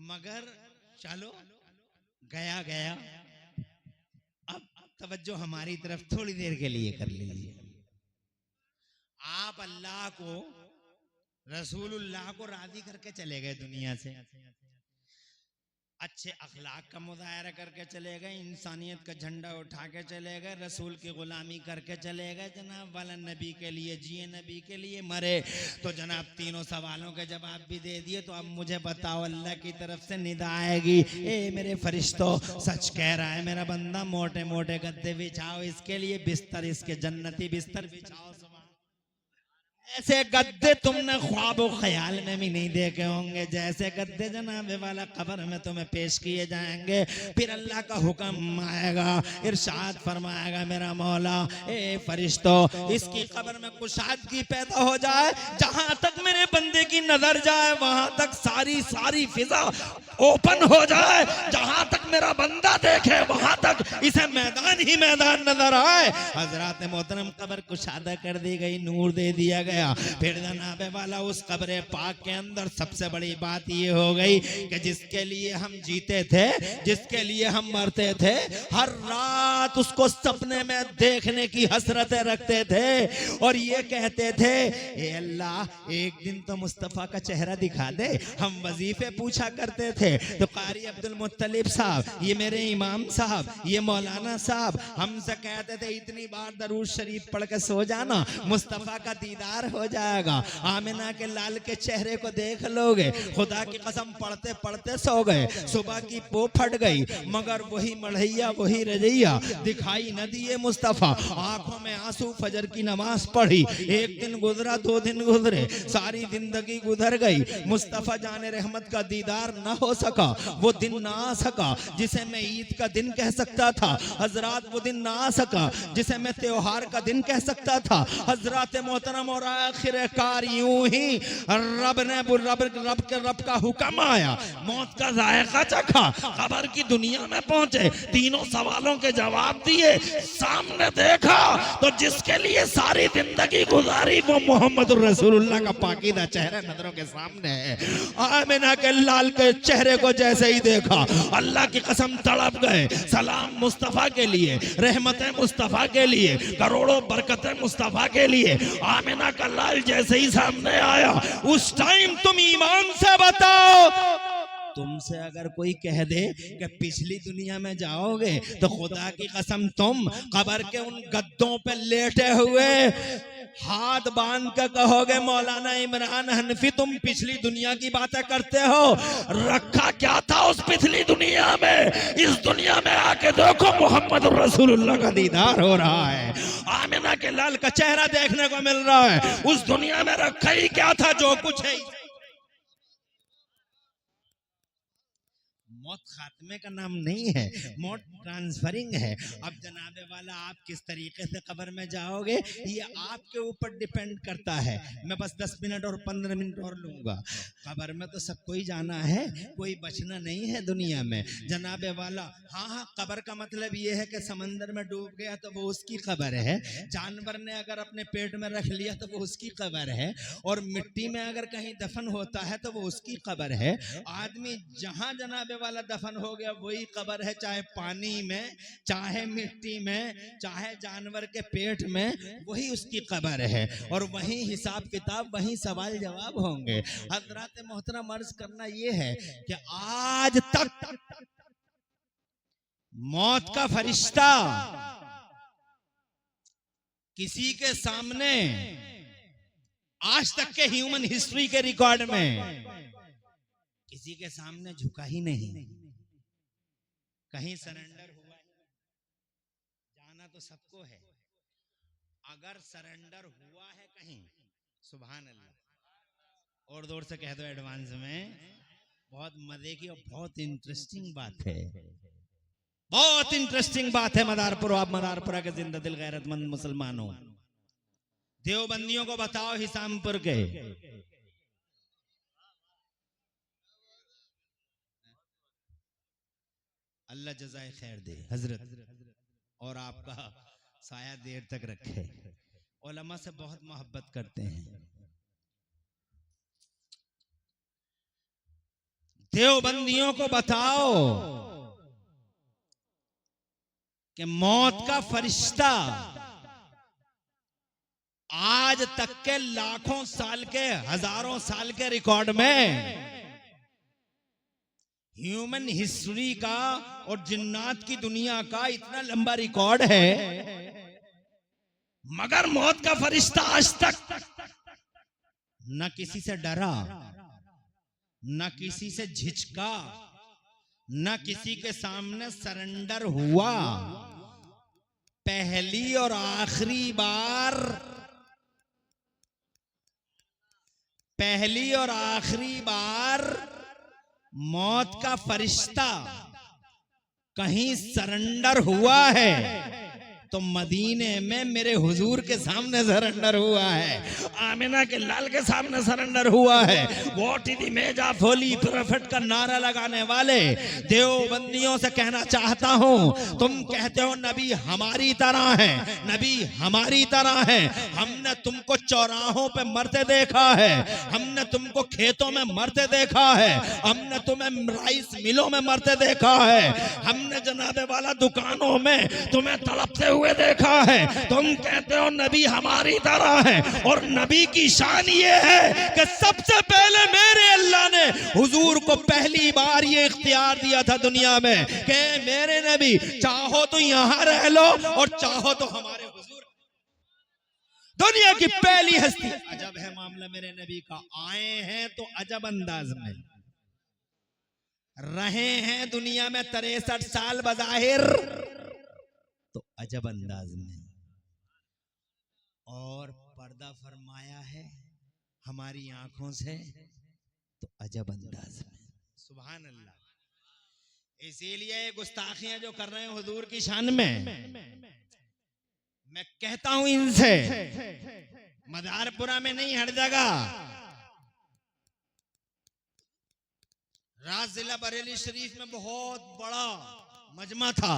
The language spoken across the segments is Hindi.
मगर चलो गया गया। अब तवज्जो हमारी तरफ थोड़ी देर के लिए कर लीजिए। आप अल्लाह को, रसूलुल्लाह को राजी करके चले गए दुनिया से, अच्छे अखलाक का मुजाहरा करके चले गए, इंसानियत का झंडा उठा के चले गए, रसूल की गुलामी करके चले गए जनाब वाला, नबी के लिए जिए, नबी के लिए मरे। तो जनाब तीनों सवालों के जवाब भी दे दिए। तो अब मुझे बताओ, अल्लाह की तरफ से निदा आएगी, ए मेरे फरिश्तों, सच कह रहा है मेरा बंदा, मोटे मोटे गद्दे बिछाओ इसके लिए, बिस्तर इसके जन्नती बिस्तर बिछाओ। ऐसे गद्दे तुमने ख्वाब और ख्याल में भी नहीं देखे होंगे, जैसे गद्दे जनाब वाला कब्र में तुम्हें पेश किए जाएंगे। फिर अल्लाह का हुक्म आएगा, इरशाद फरमाएगा मेरा मौला, ए फरिश्तों, इसकी कब्र में कुशादगी पैदा हो जाए, जहां तक मेरे बंदे की नजर जाए वहां तक सारी सारी फिजा ओपन हो जाए, जहां तक मेरा बंदा देखे वहां तक इसे मैदान ही मैदान नजर आए। हजरत मोहतरम कब्र कुशादा कर दी गई, नूर दे दिया गया। फिर जनाबे वाला उस कब्र पाक के अंदर सबसे बड़ी बात ये हो गई कि जिसके लिए हम जीते थे, जिसके लिए हम मरते थे, हर रात उसको सपने में देखने की हसरतें रखते थे और ये कहते थे, ए अल्लाह एक दिन तो मुस्तफ़ा का चेहरा दिखा दे। हम वजीफे पूछा करते थे तो कारी अब्दुल मुत्तलिब साहब, ये मेरे इमाम साहब, ये मौलाना साहब हमसे कहते थे, इतनी बार दरूद शरीफ पढ़ के सो जाना, मुस्तफ़ा का दीदार हो जाएगा, आमिना के लाल के चेहरे को देख लोगे। खुदा की कसम पढ़ते पढ़ते सो गए, सुबह की पो फट गई, मगर वही मढ़ैया वही रजैया दिखाई न दिए मुस्तफ़ा। आंखों में आंसू, फजर की नमाज पढ़ी, एक दिन गुजरा, दो दिन गुजरे, सारी जिंदगी गुजर गई, मुस्तफ़ा जाने रहमत का दीदार न हो सका। वो दिन ना आ सका जिसे मैं ईद का दिन कह सकता था हजरात, वो दिन ना आ सका जिसे मैं त्योहार का दिन कह सकता था हजरात मोहतरम। और आखिरकार यूं ही रब का हुक्म आया, मौत का जायका चखा, कब्र की दुनिया में पहुंचे, तीनों सवालों के जवाब दिए, सामने देखा तो जिसके लिए सारी जिंदगी गुजारी वो मोहम्मद रसूलुल्लाह का पाकीदा चेहरा नजरों के सामने है। आमिना के लाल के चेहरे को जैसे ही देखा, अल्लाह की कसम तड़प गए। सलाम मुस्तफ़ा के लिए, रहमतें मुस्तफ़ा के लिए, करोड़ों बरकतें मुस्तफ़ा के लिए। आमिना का लाल जैसे ही सामने आया, उस टाइम तुम ईमान से बताओ, तुमसे अगर कोई कह दे कि पिछली दुनिया में जाओगे तो खुदा की कसम तुम कब्र के उन गद्दों पे लेटे हुए हाथ बांध कर कहोगे, मौलाना इमरान हनफी तुम पिछली दुनिया की बातें करते हो, रखा क्या था उस पिछली दुनिया में? इस दुनिया में आके देखो मोहम्मद रसूलुल्लाह का दीदार हो रहा है, आमिना के लाल का चेहरा देखने को मिल रहा है। उस दुनिया में रखा ही क्या था जो कुछ है। मौत खात्मे का नाम नहीं है, मौत ट्रांसफरिंग है। अब जनाबे वाला आप किस तरीके से कब्र में जाओगे ये आपके ऊपर डिपेंड करता है। मैं बस 10 मिनट और 15 मिनट और लूंगा। कब्र में तो सबको ही जाना है, कोई बचना नहीं है दुनिया में जनाबे वाला। हाँ हाँ, कब्र का मतलब ये है कि समंदर में डूब गया तो वो उसकी कब्र है, जानवर ने अगर अपने पेट में रख लिया तो वो उसकी कब्र है, और मिट्टी में अगर कहीं दफन होता है तो वो उसकी कब्र है। आदमी जहां जनाबे वाला दफन हो गया वही कब्र है, चाहे पानी में, चाहे मिट्टी में, चाहे जानवर के पेट में, वही उसकी कब्र है और वही हिसाब किताब, वही सवाल जवाब होंगे। हजरत मोहतरम अर्ज करना ये है कि आज तक मौत का फरिश्ता किसी के सामने, आज तक के ह्यूमन हिस्ट्री के रिकॉर्ड में किसी के सामने झुका ही नहीं। कहीं सरेंडर हुआ है, जाना तो सबको है, अगर सरेंडर हुआ है कहीं, सुभान अल्लाह, और जोर से कह दो एडवांस में। बहुत मजे की और बहुत इंटरेस्टिंग बात है, बहुत इंटरेस्टिंग बात है। मदारपुर, आप मदारपुरा के जिंदा दिल गैरतमंद मुसलमानों, देवबंदियों को बताओ हिसामपुर के, अल्लाह जज़ाए खैर दे हजरत, और आपका साया देर तक रखे। उलमा से बहुत मोहब्बत करते हैं। देवबंदियों को बताओ कि मौत का फरिश्ता आज तक के लाखों साल के हजारों साल के रिकॉर्ड में ह्यूमन हिस्ट्री का और जिन्नात की दुनिया का इतना लंबा रिकॉर्ड है, मगर मौत का फरिश्ता आज तक न किसी से डरा, न किसी से झिझका, न किसी के सामने सरेंडर हुआ। पहली और आखिरी बार मौत का फरिश्ता कहीं सरेंडर हुआ है तो मदीने में मेरे हुजूर के सामने सरेंडर हुआ है, आमिना के लाल के सामने सरेंडर हुआ है। What is the image of holy prophet का नारा लगाने वाले देवबंदियों से कहना चाहता हूं, तुम कहते हो नबी हमारी तरह है, नबी हमारी तरह है। हमने तुमको चौराहों पे मरते देखा है, हमने तुमको खेतों में मरते देखा है, हमने तुम्हें राइस मिलों में मरते देखा है, हमने जनाबे वाला दुकानों में तुम्हें तड़पते हुए देखा है। तुम कहते हो नबी हमारी तरह है, और नबी की शान ये है कि सबसे पहले मेरे अल्लाह ने हुजूर को पहली बार ये इख्तियार दिया था दुनिया में कि मेरे नबी चाहो तो यहां रह लो और चाहो तो हमारे हुजूर। दुनिया की पहली हस्ती, अजब है मामला मेरे नबी का। आए हैं तो अजब अंदाज में, रहे हैं दुनिया में 63 साल बज़ाहिर तो अजब अंदाज में, और पर्दा फरमाया है हमारी आंखों से तो अजब अंदाज में। सुभान अल्लाह। इसीलिए गुस्ताखियां जो कर रहे हैं हुजूर की शान में, मैं कहता हूं इनसे मदारपुरा में नहीं, हर जगह राज जिला बरेली शरीफ में बहुत बड़ा मजमा था,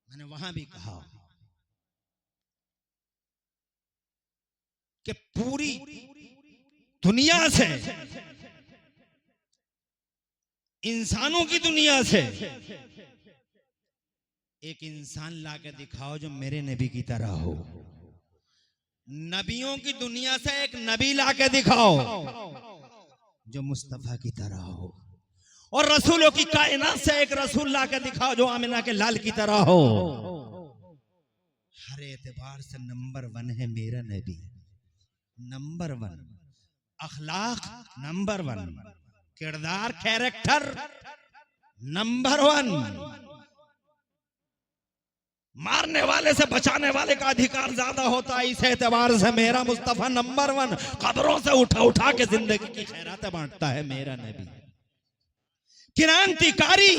मैंने वहां भी कहा कि पूरी दुनिया से, इंसानों की दुनिया से एक इंसान लाके दिखाओ जो मेरे नबी की तरह हो। नबियों की दुनिया से एक नबी लाके दिखाओ जो मुस्तफा की तरह हो, और रसूलों की कायनात से एक रसूल लाके दिखाओ जो आमिना के लाल की तरह हो। हर एतबार से नंबर 1 है मेरा नबी, नंबर 1 अखलाक, नंबर 1 किरदार, कैरेक्टर नंबर 1। मारने वाले से बचाने वाले का अधिकार ज्यादा होता है, इस एतबार से मेरा मुस्तफा नंबर 1। कब्रों से उठा के जिंदगी की खैरातें बांटता है मेरा नबी। क्रांतिकारी,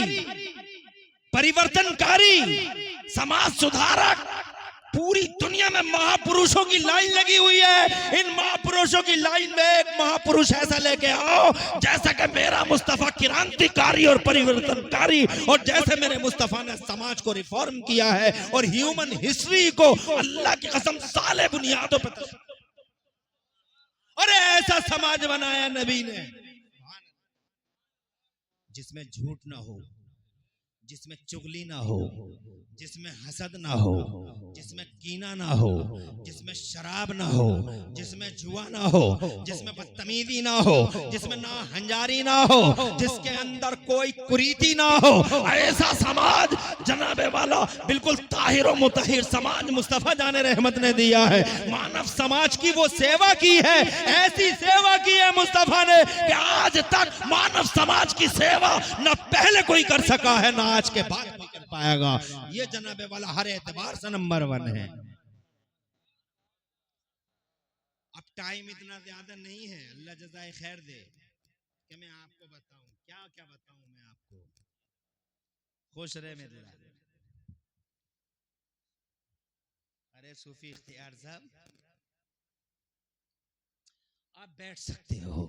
परिवर्तनकारी, समाज सुधारक, पूरी दुनिया में महापुरुषों की लाइन लगी हुई है। इन महापुरुषों की लाइन में एक महापुरुष ऐसा लेके आओ जैसा कि मेरा मुस्तफा क्रांतिकारी और परिवर्तनकारी, और जैसे मेरे मुस्तफा ने समाज को रिफॉर्म किया है और ह्यूमन हिस्ट्री को अल्लाह की कसम साले बुनियादों पर, अरे ऐसा समाज बनाया नबी ने जिसमें झूठ ना हो, जिसमें चुगली ना हो, जिसमें हसद ना हो, जिसमें कीना ना हो, जिसमें शराब ना हो, जिसमें जुआ ना हो, जिसमें बदतमीजी ना हो, जिसमें ना हंजारी ना हो, जिसके अंदर कोई कुरीति ना हो। ऐसा समाज जनाबे वाला बिल्कुल ताहिर और मुतहिर समाज मुस्तफा जाने रहमत ने दिया है। मानव समाज की वो सेवा की है, ऐसी सेवा की है मुस्तफा ने कि आज तक मानव समाज की सेवा न पहले कोई कर सका है, ना आज के बाद भी कर पाएगा। ये जनाबे वाला हर एतबार से नंबर 1 है। अब टाइम इतना ज्यादा नहीं है, अल्लाह जज़ाए खैर दे कि मैं आपको बताऊं क्या क्या बताऊं। मैं आपको खुश रहे मेरे लाल। अरे सूफी इख्तियार साहब आप बैठ सकते हो,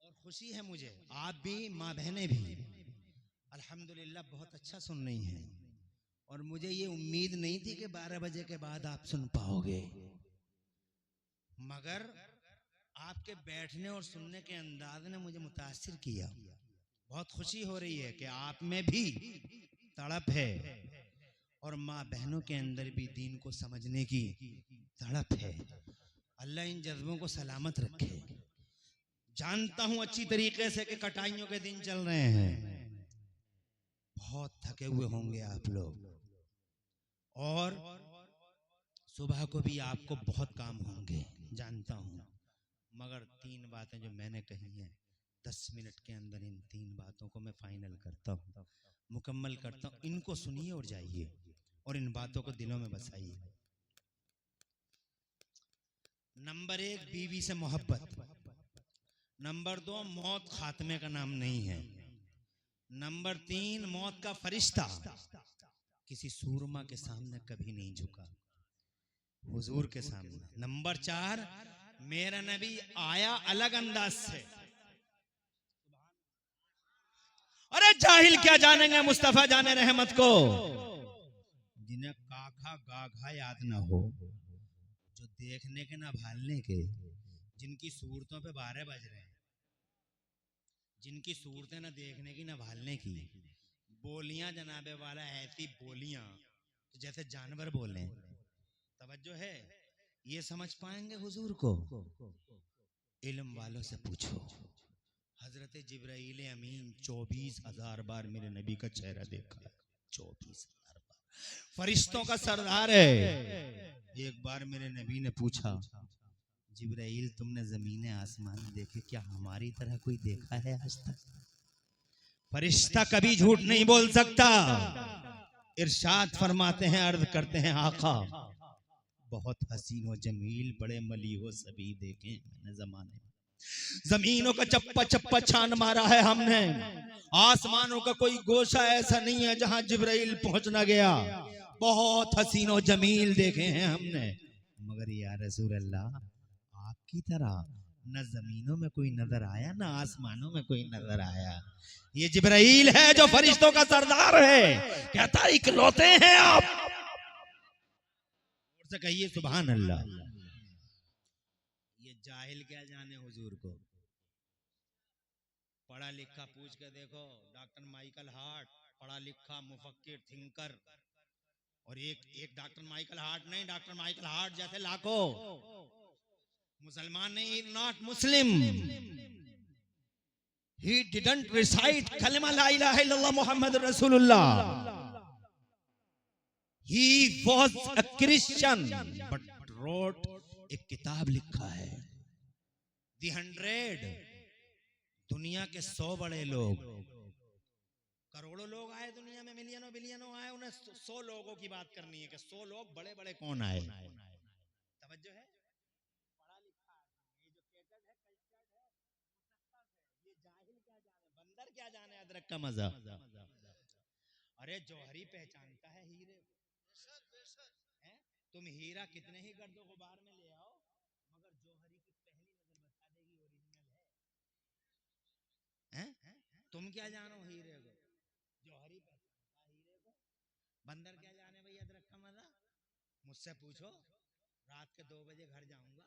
और खुशी है मुझे, आप भी माँ बहनें भी अल्हम्दुलिल्लाह बहुत अच्छा सुन रही हैं, और मुझे ये उम्मीद नहीं थी कि 12 बजे के बाद आप सुन पाओगे, मगर आपके बैठने और सुनने के अंदाज ने मुझे मुतासिर किया। बहुत खुशी हो रही है कि आप में भी तड़प है और माँ बहनों के अंदर भी दीन को समझने की तड़प है। अल्लाह इन जज्बों को सलामत रखे। जानता हूं अच्छी तरीके से कि कटाइयों के दिन चल रहे हैं, बहुत थके हुए होंगे आप लोग, और सुबह को भी आपको बहुत काम होंगे, जानता हूं। मगर 3 बातें जो मैंने कही हैं 10 मिनट के अंदर इन 3 बातों को मैं फाइनल करता हूं, मुकम्मल करता हूं। इनको सुनिए और जाइए और इन बातों को दिलों में बसाइए। नंबर 1, बीवी से मोहब्बत। नंबर 2, मौत खात्मे का नाम नहीं है। नंबर 3, मौत का फरिश्ता किसी सूरमा के सामने कभी नहीं झुका, हुजूर के सामने। नंबर 4, मेरा नबी आया अलग अंदाज से। अरे जाहिल क्या जानेंगे मुस्तफा जाने रहमत को, जिन्हें काखा गाघा याद ना हो, जो देखने के ना भालने के, जिनकी सूरतों पे 12 बज रहे हैं, जिनकी सूरतें ना देखने की ना भालने की, बोलियां जनाबे वाला ऐसी बोलियां तो जैसे जानवर बोले। तवज्जो है, ये समझ पाएंगे हुजूर को? इल्म वालों से पूछो। हजरत जिब्राइल अमीन 24,000 बार मेरे नबी का चेहरा देखा है, 24,000 बार। फरिश्तों का सरदार है। एक बार मेरे नबी ने पूछा, जिब्राइल तुमने जमीन आसमान देखे, क्या हमारी तरह कोई देखा है आज तक? फरिश्ता कभी झूठ नहीं बोल सकता। इरशाद फरमाते हैं, अर्ज करते हैं, आका बहुत हसीन व जमील बड़े मली हो सभी देखे मैंने जमाने में। जमीनों का चप्पा चप्पा छान मारा है हमने, आसमानों का कोई गोशा ऐसा नहीं है जहां जिब्राइल पहुंच ना गया। बहुत हसीन व जमील देखे हैं हमने, मगर या रसूल अल्लाह आपकी तरह न जमीनों में कोई नजर आया न आसमानों में कोई नजर आया। ये जिब्राइल है जो फरिश्तों का सरदार है। कहता इकलौते हैं आप। और से कहिए सुभान अल्लाह। ये जाहिल क्या जाने हुजूर को। पढ़ा लिखा पूछ के देखो, डॉक्टर माइकल हार्ट पढ़ा लिखा मुफक्किर थिंकर, और एक डॉक्टर माइकल हार्ट नहीं, डॉक्टर माइकल हार्ट जैसे लाखों मुसलमान नहीं, not Muslim. He didn't recite kalima la ilaha illallah Muhammad Rasulullah. He was a Christian but wrote एक किताब लिखा है, The 100। दुनिया के 100 बड़े लोग, करोड़ों लोग आए दुनिया में, मिलियनों बिलियनों आए, उन्हें 100 लोगों की बात करनी है कि 100 लोग बड़े बड़े कौन आए। तवज्जो है, पढ़ा लिखा ये जो केटल है, कल्चर्ड है, ये जाहिल क्या जाने, बंदर क्या जाने अदरक का मजा। अरे जौहरी पहचानता है हीरे को, तुम हीरा कितने ही गर्दो गुबार में ले आओ, मगर जौहरी की पहली नजर बता देगी ओरिजिनल है। तुम क्या जानो हीरे को, जौहरी पहचानता है हीरे को, बंदर क्या जाने भाई अदरक का मजा। मुझसे पूछो, रात के 2 बजे घर जाऊंगा,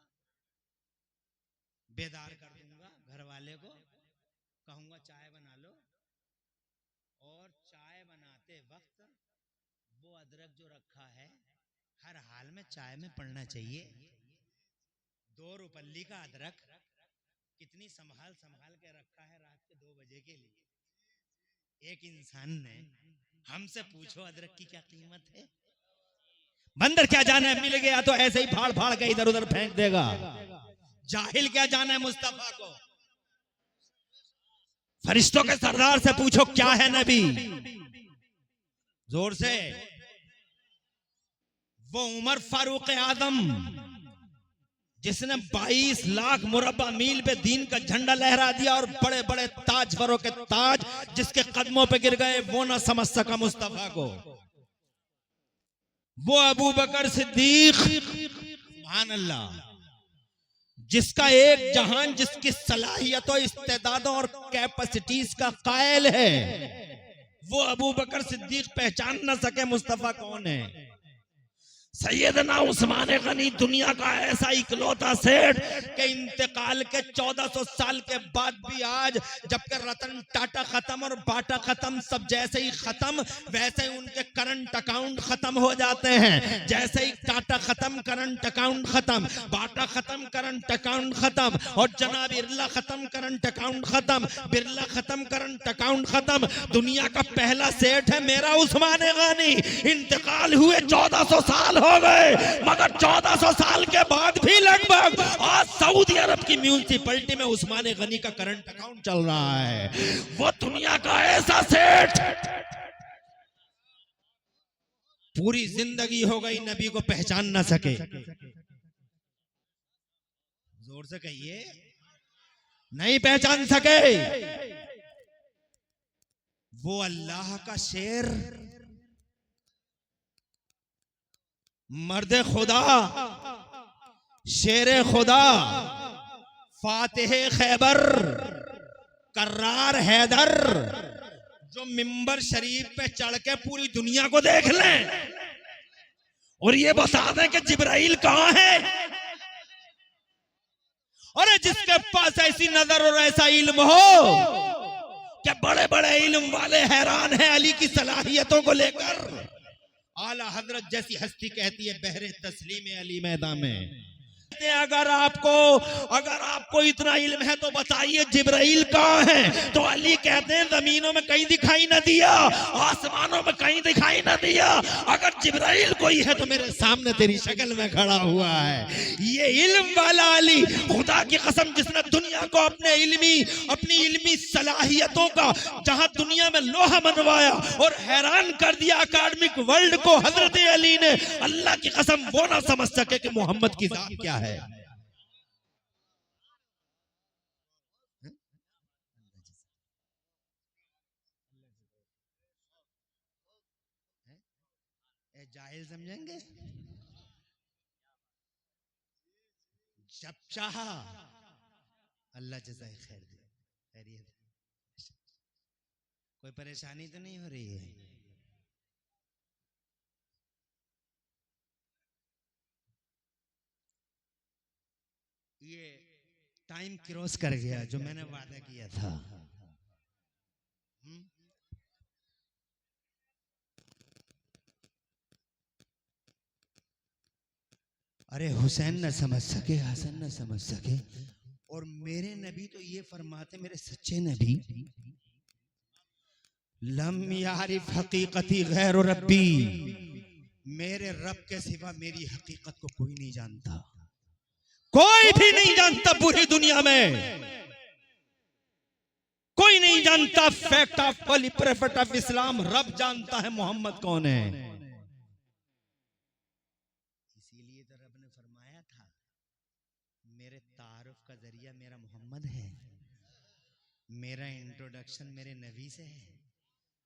बेदार कर दूंगा घर वाले को, कहूंगा चाय बना लो, और चाय बनाते वक्त वो अदरक जो रखा है हर हाल में चाय में पड़ना चाहिए। 2 रुपल्ली का अदरक कितनी संभाल संभाल के रखा है रात के 2 बजे के लिए। एक इंसान ने हमसे पूछो अदरक की क्या कीमत है। बंदर क्या जाने, मिल गया तो ऐसे ही फाड़ फाड़ के इधर उधर फेंक देगा। जाहिल क्या जाने मुस्तफा को। फरिश्तों के सरदार से पूछो क्या है नबी, जोर से। वो उमर फारूक आजम जिसने 22 लाख मुरब्बा मील पे दीन का झंडा लहरा दिया, और बड़े बड़े ताजवरों के ताज जिसके कदमों पे गिर गए, वो ना समझ सका मुस्तफा को। वो अबू बकर सिद्दीक, सुभान अल्लाह, जिसका एक जहान, जिसकी सलाहियतों, इस्तेदादों और कैपेसिटीज का कायल है, वो अबू बकर सिद्दीक पहचान ना सके मुस्तफा कौन है। सैयदना उस्मान गनी दुनिया का ऐसा इकलौता सेठ के इंतकाल के 1400 साल के बाद भी आज, जबकि रतन टाटा खत्म और बाटा खत्म, सब जैसे ही खत्म वैसे ही उनके करंट अकाउंट खत्म हो जाते हैं। जैसे ही टाटा खत्म करंट अकाउंट खत्म, बाटा खत्म करंट अकाउंट खत्म, और जनाब बिरला खत्म करंट अकाउंट खत्म, बिरला खत्म करंट अकाउंट खत्म। दुनिया का पहला सेठ है मेरा उस्मान गनी। इंतकाल हुए 1400 साल हो गए, मगर 1400 साल के बाद भी लगभग आज सऊदी अरब की म्यूनिसिपैलिटी में उस्मान गनी का करंट अकाउंट चल रहा है। वो दुनिया का ऐसा सेठ, पूरी जिंदगी हो गई नबी को पहचान ना सके। जोर से कहिए, नहीं पहचान सके। वो अल्लाह का शेर, मर्द खुदा, शेर खुदा, फातिह खैबर, कर्रार हैदर, जो मिंबर शरीफ पे चढ़ के पूरी दुनिया को देख लें और ये बता दें कि जिब्राइल कहां है। अरे जिसके पास ऐसी नजर और ऐसा इल्म हो कि बड़े बड़े इल्म वाले हैरान हैं अली की सलाहियतों को लेकर। आला हजरत जैसी हस्ती कहती है बहरे तस्लीम अली मैदान में। अगर आपको इतना इल्म है तो बताइए जिब्राइल कहाँ है? तो अली कहते हैं जमीनों में कहीं दिखाई न दिया, आसमानों में कहीं दिखाई न दिया। अगर जिब्राइल कोई है तो मेरे सामने तेरी शक्ल में खड़ा हुआ है। ये इल्म वाला अली, खुदा की कसम, जिसने दुनिया को अपनी इल्मी सलाहियतों का जहां दुनिया में लोहा मनवाया और हैरान कर दिया अकादमिक वर्ल्ड को, हजरत अली ने, अल्लाह की कसम, वो ना समझ सके कि मोहम्मद की जात क्या है। जाहिल समझेंगे। जब चाहा, अल्लाह जज़ाए खैर दे। खैरियत, कोई परेशानी तो नहीं हो रही है? ये टाइम क्रॉस कर गया जो मैंने वादा किया था। अरे हुसैन न समझ सके, हसन न समझ सके, और मेरे नबी तो ये फरमाते, मेरे सच्चे नबी, लम यारिफ हकीकती गैर रब्बी, मेरे रब के सिवा मेरी हकीकत को कोई नहीं जानता, कोई भी नहीं जानता पूरी दुनिया में, कोई नहीं जानता। Fact of holy prophet of Islam, रब जानता है मोहम्मद कौन है। इसीलिए तो रब ने फरमाया था, मेरे तारुफ का जरिया मेरा मोहम्मद है, मेरा इंट्रोडक्शन मेरे नबी से है।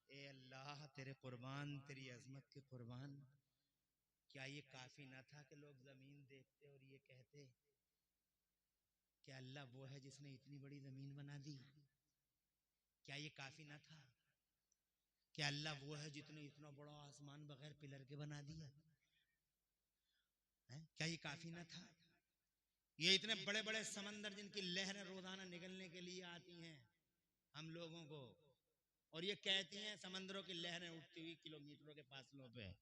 ए अल्लाह तेरे कुर्बान, तेरी अजमत के कुर्बान, क्या ये काफी ना था कि लोग जमीन देखते और ये कहते कि अल्लाह वो है जिसने इतनी बड़ी जमीन बना दी? क्या ये काफी ना था कि अल्लाह वो है जिसने इतना बड़ा आसमान बगैर पिलर के बना दिया है? क्या ये काफी ना था? ये इतने बड़े बड़े समंदर जिनकी लहरें रोजाना निकलने के लिए आती हैं हम लोगों को, और ये कहती हैं समंदरों की लहरें उठती हुई किलोमीटरों के फासलों पे,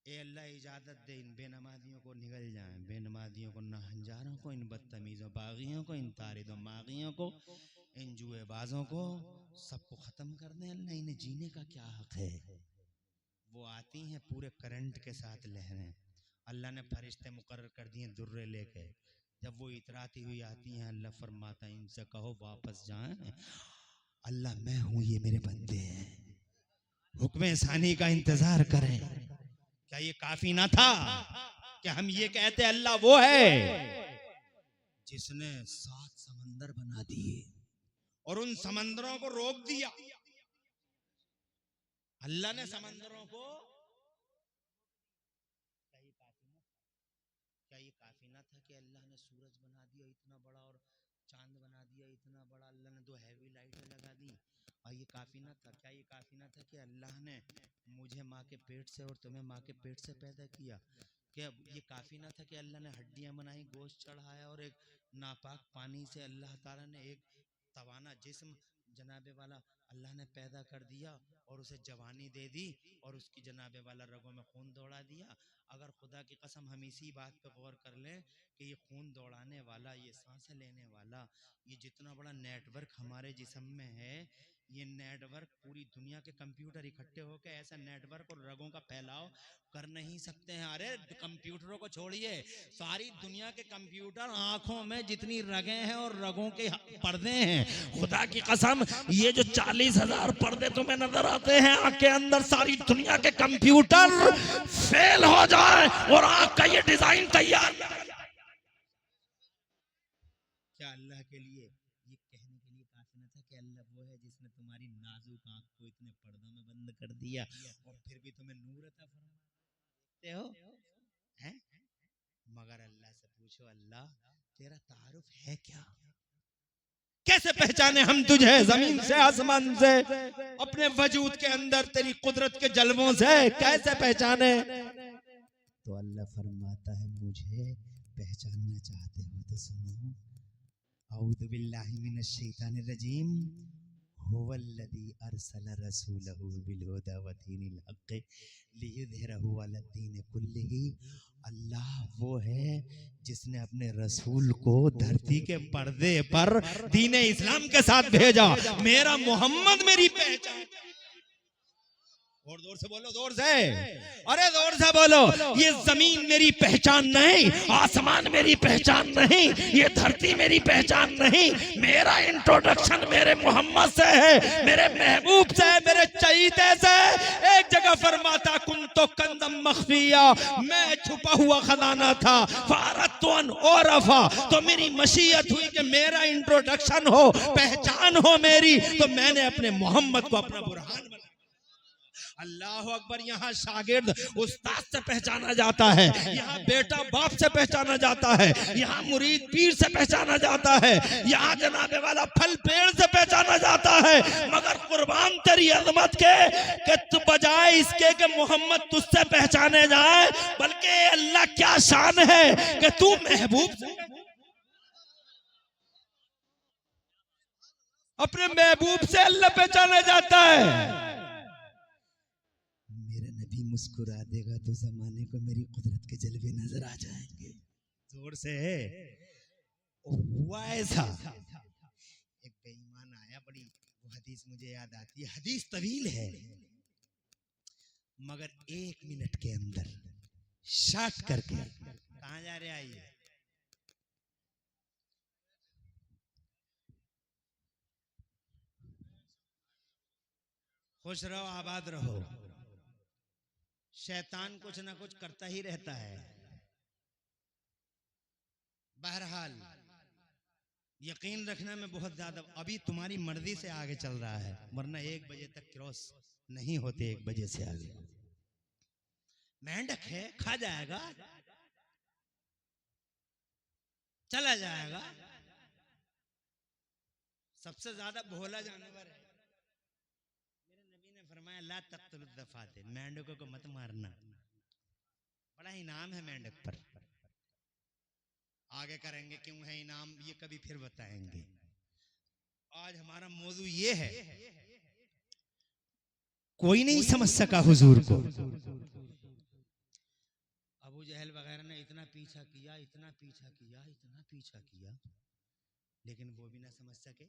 ए अल्लाह इजाजत दे इन बेनमाजियों को निकल जाएं, बेनमाजियों को, नहंजारों को, इन बदतमीजों बागियों को, इन तारिदों मागियों को, इन जुएबाजों को, सबको खत्म कर दें। अल्लाह इन्हें जीने का क्या हक है? वो आती हैं पूरे करंट के साथ लहरें, अल्लाह ने फरिश्ते मुकर्रर कर दिए दुर्रे लेके, जब वो इतराती हुई आती हैं अल्लाह फरमाता इनसे कहो वापस जाएं, अल्लाह मैं हूं, ये मेरे बंदे हैं, हुक्म सानी का इंतजार करें। क्या ये काफी ना था कि हम ये कहते अल्लाह वो है जिसने 7 समंदर बना दिए और उन समंदरों को रोक दिया? अल्लाह ने समंदरों को, क्या ये काफी ना था कि अल्लाह ने सूरज बना दिया इतना बड़ा और चांद बना दिया इतना बड़ा, अल्लाह ने 2 हैवी लाइटें लगा दी, और ये काफी काफी ना था क्या? ये काफी ना था कि अल्लाह ने मुझे माँ के पेट से और तुम्हें माँ के पेट से पैदा किया? क्या ये काफी ना था कि अल्लाह ने हड्डियां बनाई, गोश्त चढ़ाया और एक नापाक पानी से अल्लाह ताला ने एक तवाना जिस्म जनाबे वाला अल्लाह ने पैदा कर दिया और उसे जवानी दे दी और उसकी जनाबे वाला रगों में खून दौड़ा दिया? अगर खुदा की कसम हम इसी बात पे गौर कर लें कि ये खून दौड़ाने वाला, ये सांसें लेने वाला, ये जितना बड़ा नेटवर्क हमारे जिस्म में है, ये नेटवर्क पूरी दुनिया के कंप्यूटर इकट्ठे होकर ऐसा नेटवर्क और रगों का फैलाव कर नहीं सकते हैं। अरे कंप्यूटरों को छोड़िए, सारी दुनिया के कंप्यूटर आंखों में जितनी रगें हैं और रगों के पर्दे हैं, खुदा की कसम ये जो 40,000 पर्दे तुम्हें नजर आते हैं आंख के अंदर, सारी दुनिया के कंप्यूटर फेल हो जाए और आंख का ये डिजाइन तैयार। क्या अल्लाह के लिए ये कहने के लिए काफी न था कि अल्लाह वो है जिसने तुम्हारी नाजुक आंख को इतने पर्दों में बंद कर दिया और फिर भी तुम्हें नूर अता फरमाते हो हैं? मगर अल्लाह से पूछो, अल्लाह तेरा तारुफ है क्या? कैसे पहचाने हम तुझे जमीन से आसमान से, अपने वजूद के अंदर तेरी कुदरत के जलवों से कैसे पहचाने? तो अल्लाह फरमाता है, मुझे पहचानना चाहते हो तो सुनो, औज़ु बिल्लाहि मिनश शैतानिर रजीम, हुवल्लज़ी अरसला रसूलहु बिल हुदा व दीनिल हक़ लियुज़हिरहु अला दीन कुल्लिही। अल्लाह वो है जिसने अपने रसूल को धरती के पर्दे पर दीन इस्लाम के साथ भेजा। मेरा मोहम्मद मेरी पहचान। और जोर से बोलो, जोर से, अरे जोर से बोलो, ये जमीन मेरी पहचान नहीं, आसमान मेरी पहचान नहीं, ये धरती मेरी पहचान नहीं। मेरा इंट्रोडक्शन मेरे मोहम्मद से है, मेरे महबूब से है, मेरे चहीते से। एक जगह फरमाता, कुन तो कंदम मख्फिया, मैं छुपा हुआ खजाना था, फारतुन और अफा, तो मेरी मशीयत हुई कि मेरा इंट्रोडक्शन हो, पहचान हो मेरी, तो मैंने अपने मोहम्मद को अपना बुरहान बनाया। अल्लाह अकबर। यहाँ शागिर्द उस्ताद से पहचाना जाता है, यहाँ बेटा बाप से पहचाना जाता है, यहाँ मुरीद पीर से पहचाना जाता है, यहाँ जनाबे वाला फल पेड़ से पहचाना जाता है। मगर कुर्बान तेरी अजमत के कि तू बजाए इसके कि मोहम्मद तुझसे पहचाने जाए, बल्कि अल्लाह क्या शान है कि तू महबूब से, अपने महबूब से अल्लाह पहचाना जाता है। मेरा नबी मुस्कुरा देगा तो जमाने को मेरी कुदरत के जलवे नजर आ जाएंगे। जोर से हुआ ऐसा। एक बेईमान आया, बड़ी वो हदीस मुझे याद आती है, हदीस तवील है मगर 1 मिनट के अंदर शॉर्ट करके, कहां जा रहे आइए, खुश रहो आबाद रहो। शैतान कुछ ना कुछ करता ही रहता है। बहरहाल यकीन रखना, मैं बहुत ज्यादा अभी तुम्हारी मर्जी से आगे चल रहा है, वरना 1 बजे तक क्रॉस नहीं होते। 1 बजे से आगे मेंढक है, खा जाएगा, चला जाएगा। सबसे ज्यादा भोला जानवर है। मेरे नबी ने फरमाया, ला तक़्तुल दफ़ाते, मेंढकों को मत मारना, बड़ा इनाम है मेंढक पर। आगे करेंगे क्यों है इनाम, ये कभी फिर बताएंगे। आज हमारा मौजू ये है, कोई नहीं समझ सका हुजूर को। अबू जहल वगैरह ने इतना पीछा किया, इतना पीछा किया, इतना पीछा किया, लेकिन वो भी ना समझ सके।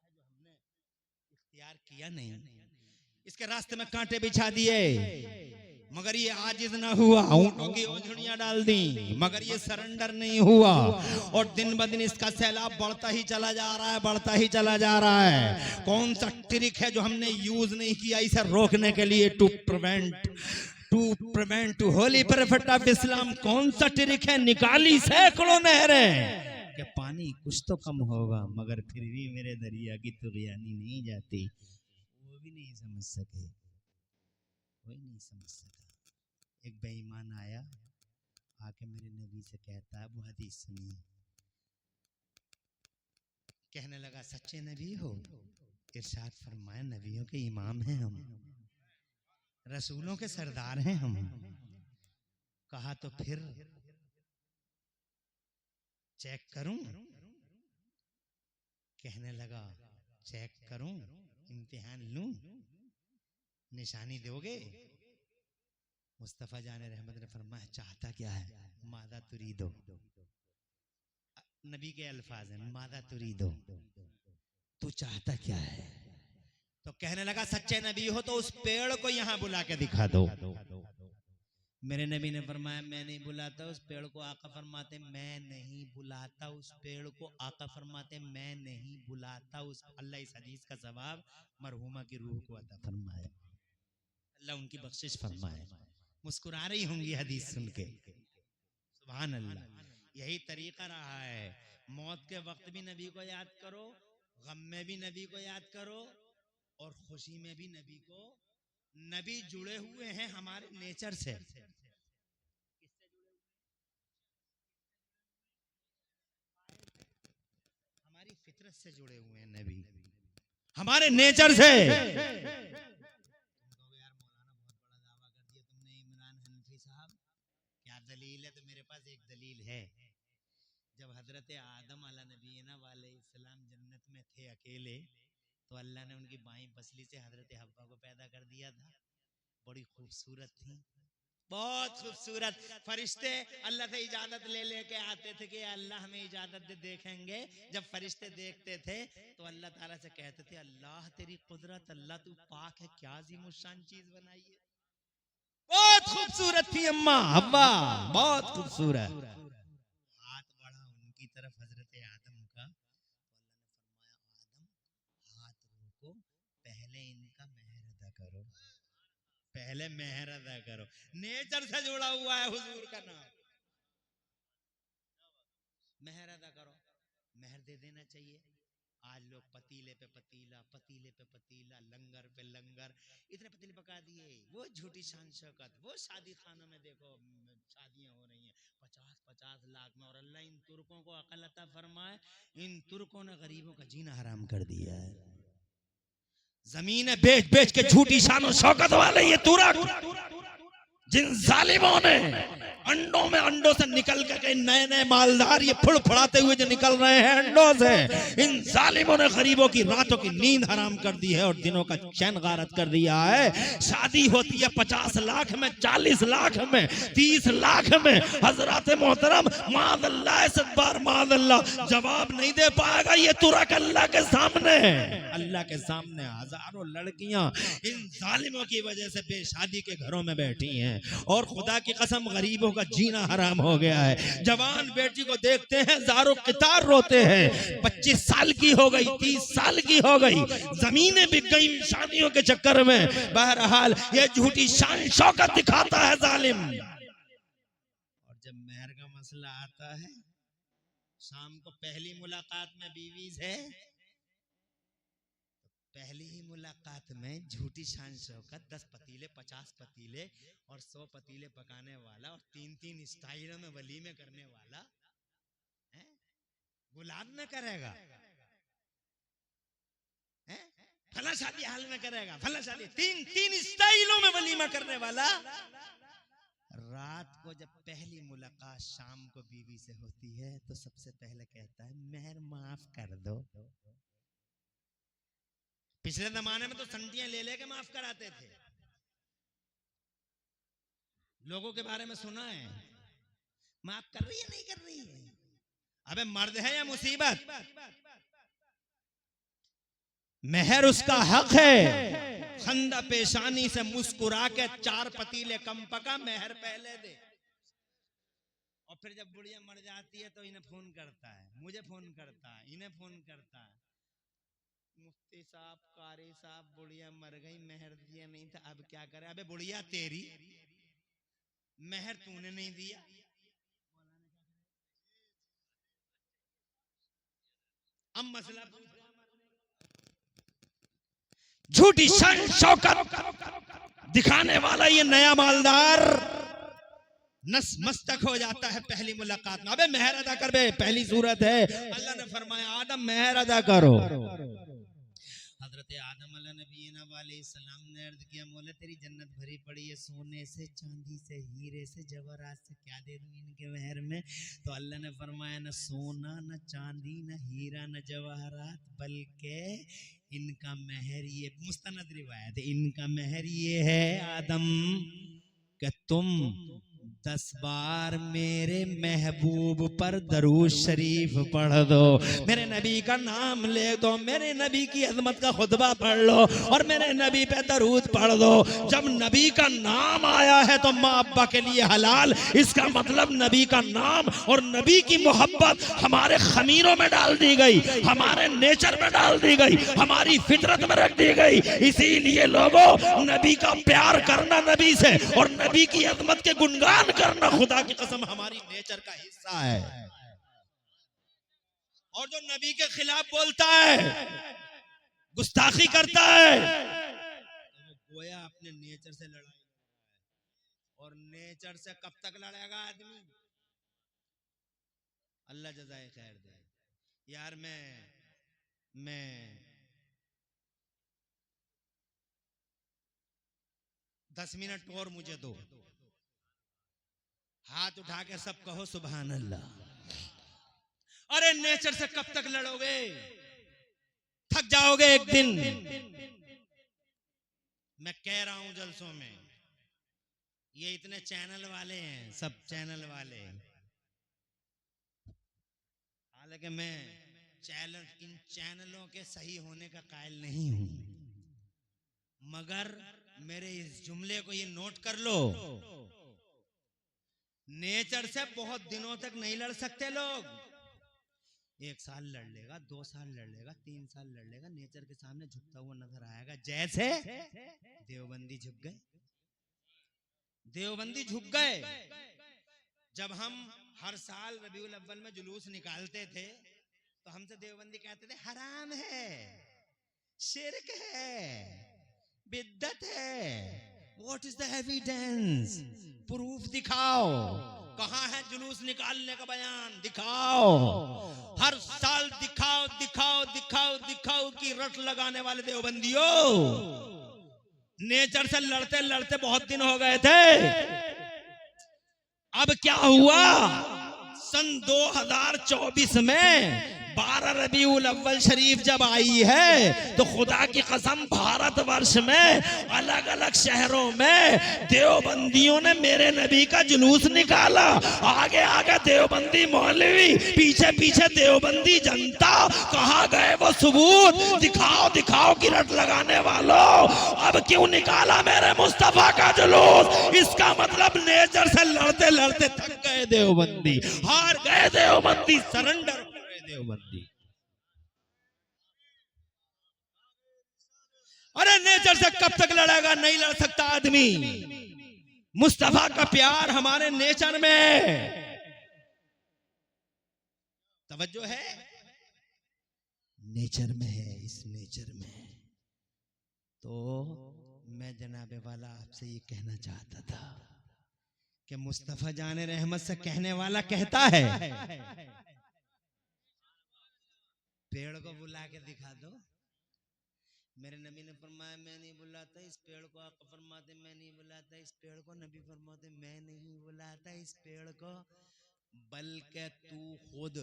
जो हमने इख्तियार किया नहीं, इसके रास्ते में कांटे बिछा दिए, मगर ये आजिज ना हुआ, ऊंटों की ओंझड़ियां डाल दी, मगर ये सरेंडर नहीं हुआ। और दिन ब दिन इसका सैलाब बढ़ता ही चला जा रहा है, बढ़ता ही चला जा रहा है। कौन सा ट्रिक है जो हमने यूज नहीं किया इसे रोकने के लिए? To prevent to holy prophet of Islam, कौन सा ट्रिक है? निकाली सैकड़ों नहरें कि पानी कुछ तो कम होगा, मगर फिर भी मेरे दरिया की तुगयानी नहीं जाती। वो भी नहीं समझ सके, कोई नहीं समझ सका। एक बेईमान आया, आके मेरे नबी से कहता है, वो हदीस सुनिए, कहने लगा सच्चे नबी हो? इरशाद फरमाया नबियों के इमाम हैं हम, रसूलों के सरदार हैं हम। कहा तो फिर चेक करूं? कहने लगा चेक करूं, इम्तिहान लूं, निशानी दोगे? मुस्तफा जान रहमत ने फरमाया चाहता क्या है? मादा तुरीदो, नबी के अल्फाज हैं, मादा तुरीदो, तू चाहता क्या है? तो कहने लगा सच्चे नबी हो तो उस पेड़ को यहां बुला के दिखा दो। मेरे नबी ने फरमाया मैं नहीं बुलाता उस पेड़ को। आका फरमाते मैं नहीं बुलाता उस पेड़ को। आका फरमाते मैं नहीं बुलाता उस। अल्लाह इस हदीस का सवाब मरहुमा की रूह को अता फरमाए, अल्लाह उनकी बख्शिश फरमाए। मुस्कुरा रही होंगी हदीस सुन के, सुभान अल्लाह। यही तरीका रहा है, मौत के वक्त भी नबी को याद करो, गम में भी नबी को याद करो, और खुशी में भी नबी को। नबी जुड़े हुए हैं हमारे नेचर से। हमारी फितरत से जुड़े हुए हैं नबी, हमारे नेचर से। यार मौलाना बहुत बड़ा दावा कर दिया तुमने इमरान हनफी साहब, क्या दलील है? तो मेरे पास एक दलील है। जब हजरत आदम अला नबीना वाले इस्लाम जन्नत में थे अकेले, तो अल्लाह ने उनकी बाईं पसली से हजरत हव्वा को पैदा कर दिया था। बड़ी खूबसूरत थी, बहुत खूबसूरत। फरिश्ते अल्लाह से इजाजत ले लेके आते थे कि अल्लाह हमें इजाजत दे, देखेंगे। जब फरिश्ते देखते थे तो अल्लाह ताला से कहते थे अल्लाह तेरी कुदरत, अल्लाह तू पाक है, क्या अजीमुशान चीज बनाई है। बहुत खूबसूरत थी अम्मा हव्वा, बहुत खूबसूरत। हाथ बढ़ा उनकी तरफ हजरत आदम का, तो अल्लाह ने फरमाया आदम हाथ रोको, पहले इनका मेहर अदा करो, पहले मेहर अदा करो। नेचर से जुड़ा हुआ है हुजूर का नाम। मेहर अदा करो, मेहर दे देना चाहिए। आज लोग पतीले पे पतीला, पतीले पे पतीला, लंगर पे लंगर, इतने पतीले पका दिए। वो झूठी शान शौकत, वो शादी खानों में देखो शादियां हो रही हैं 50-50 लाख में। और अल्लाह इन तुर्कों को अकल अता फरमाए, इन तुर्कों ने गरीबों का जीना हराम कर दिया है। जमीनें बेच बेच के झूठी शान शौकत वाले ये तुर्क, जिन जालिमों ने अंडों में अंडों से निकल के नए नए मालदार ये फुड़फुड़ाते हुए जो निकल रहे हैं अंडों से, इन जालिमों ने गरीबों की रातों की नींद हराम कर दी है और दिनों का चैन गारत कर दिया है। शादी होती है 50 लाख में, 40 लाख में, 30 लाख में। हजरत मोहतरम मादल्ला सदबार मादल्ला जवाब नहीं दे पाएगा ये तुरक अल्लाह के सामने। अल्लाह के सामने हजारों लड़कियां इन जालिमों की वजह से बेशादी के घरों में बैठी हैं और खुदा की कसम गरीबों का जीना हराम हो गया है। जवान बेटी को देखते हैं जारो कितार रोते हैं, 25 साल की हो गई, 30 साल की हो गई, जमीनें बिक गई शादियों के चक्कर में। बहरहाल ये झूठी शान शौकत दिखाता है जालिम। और जब मेहर का मसला आता है, शाम को पहली मुलाकात में बीवी से, पहली ही मुलाकात में झूठी शान शौकत, 10 पतीले 50 पतीले और 100 पतीले पकाने वाला और 3-3 स्टाइलों में वलीमे करने वाला है? गुलाब में करेगा, फला शादी हाल में करेगा, फला शादी 3-3 स्टाइलों में वलीमा करने वाला। रात को जब पहली मुलाकात शाम को बीवी से होती है तो सबसे पहले कहता है मेहर माफ कर दो। पिछले जमाने में तो संटियां ले लेके माफ कराते थे। लोगों के बारे में सुना है, माफ कर रही है नहीं कर रही है, अबे मर्द है या मुसीबत? मेहर उसका हक है। खंदा पेशानी से मुस्कुरा के 4 पतीले कम पका, मेहर पहले दे। और फिर जब बुढ़िया मर जाती है तो इन्हें फोन करता है, मुझे फोन करता है, इन्हें फोन करता है, मुफ्ती साहब, कारी साहब, बुढ़िया मर गई, मेहर दिया नहीं था, अब क्या करे? अबे बुढ़िया तेरी, मेहर तूने नहीं दिया। अब मसला झूठी शान शौकत दिखाने वाला ये नया मालदार नस मस्तक हो जाता है पहली मुलाकात में। अबे मेहर अदा कर बे, पहली सूरत है। अल्लाह ने फरमाया आदम मेहर अदा करो। हजरत आदम अलैहिस्सलाम ने अर्ज किया, मौला तेरी जन्नत भरी पड़ी है, सोने से, चांदी से, हीरे से, जवाहरात से, क्या दे दूं इनके मेहर में? तो अल्लाह ने फरमाया न सोना, न चांदी, न हीरा, न जवाहरात, बल्कि इनका मेहर ये, मुस्तनद रिवायत है, इनका मेहर ये है आदम कि तुम 10 बार मेरे महबूब पर दरूद शरीफ पढ़ दो, मेरे नबी का नाम ले दो, मेरे नबी की अजमत का खुतबा पढ़ लो और मेरे नबी पे दरूद पढ़ दो। जब नबी का नाम आया है तो माँ अब्बा के लिए हलाल, इसका मतलब नबी का नाम और नबी की मोहब्बत हमारे खमीरों में डाल दी गई, हमारे नेचर में डाल दी गई, हमारी फितरत में रख दी गई। इसीलिए लोगों, नबी का प्यार करना नबी से और नबी की अजमत के गुणगान करना खुदा की कसम हमारी नेचर का हिस्सा है। और जो नबी के खिलाफ बोलता है, गुस्ताखी करता है, तो वो गोया अपने नेचर से लड़ाई लड़ रहा है। और नेचर से कब तक लड़ेगा आदमी? अल्लाह जज़ाए खैर दे। यार मैं 10 मिनट और मुझे दो, हाथ उठा के सब कहो सुभान अल्लाह। अरे नेचर से कब तक लड़ोगे? थक जाओगे एक दिन। मैं कह रहा हूं जलसों में, ये इतने चैनल वाले हैं, सब चैनल वाले, हालांकि मैं इन चैनलों के सही होने का कायल नहीं हूं, मगर मेरे इस जुमले को ये नोट कर लो, नेचर से बहुत दिनों तक नहीं लड़ सकते लोग। 1 साल लड़ लेगा, 2 साल लड़ लेगा, 3 साल लड़ लेगा, नेचर के सामने झुकता हुआ नजर आएगा। जैसे देवबंदी झुक गए, देवबंदी झुक गए। जब हम हर साल रबीउल अव्वल में जुलूस निकालते थे तो हमसे देवबंदी कहते थे हराम है, शिरक है, बिद्दत है। What is the evidence? Proof दिखाओ, कहां है जुलूस निकालने का बयान? दिखाओ, हर साल दिखाओ दिखाओ दिखाओ दिखाओ की रट लगाने वाले देवबंदियों, नेचर से लड़ते लड़ते बहुत दिन हो गए थे। अब क्या हुआ? सन 2024 में 12 रबीउल अव्वल शरीफ जब आई है तो खुदा की कसम भारतवर्ष में अलग अलग शहरों में देवबंदियों ने मेरे नबी का जुलूस निकाला। आगे आगे देवबंदी मौलवी, पीछे पीछे देवबंदी जनता। कहां गए वो सबूत? दिखाओ दिखाओ की रट लगाने वालों, अब क्यों निकाला मेरे मुस्तफा का जुलूस? इसका मतलब नेचर से लड़ते लड़ते थक गए देवबंदी, हार गए देवबंदी, सरेंडर देवबंदी। अरे नेचर से कब तक लड़ेगा? नहीं लड़ सकता आदमी। मुस्तफा का प्यार हमारे नेचर में, तवज्जो है, नेचर में है, इस नेचर में। तो मैं जनाबे वाला आपसे ये कहना चाहता था कि मुस्तफा जाने रहमत से कहने वाला कहता है, पेड़ को बुला के दिखा दो। मेरे नबी ने फरमाया मैं नहीं बुलाता इस पेड़ को, आका फरमाते मैं नहीं बुलाता इस पेड़ को, नबी फरमाते मैं नहीं बुलाता इस पेड़ को, बल्कि तू खुद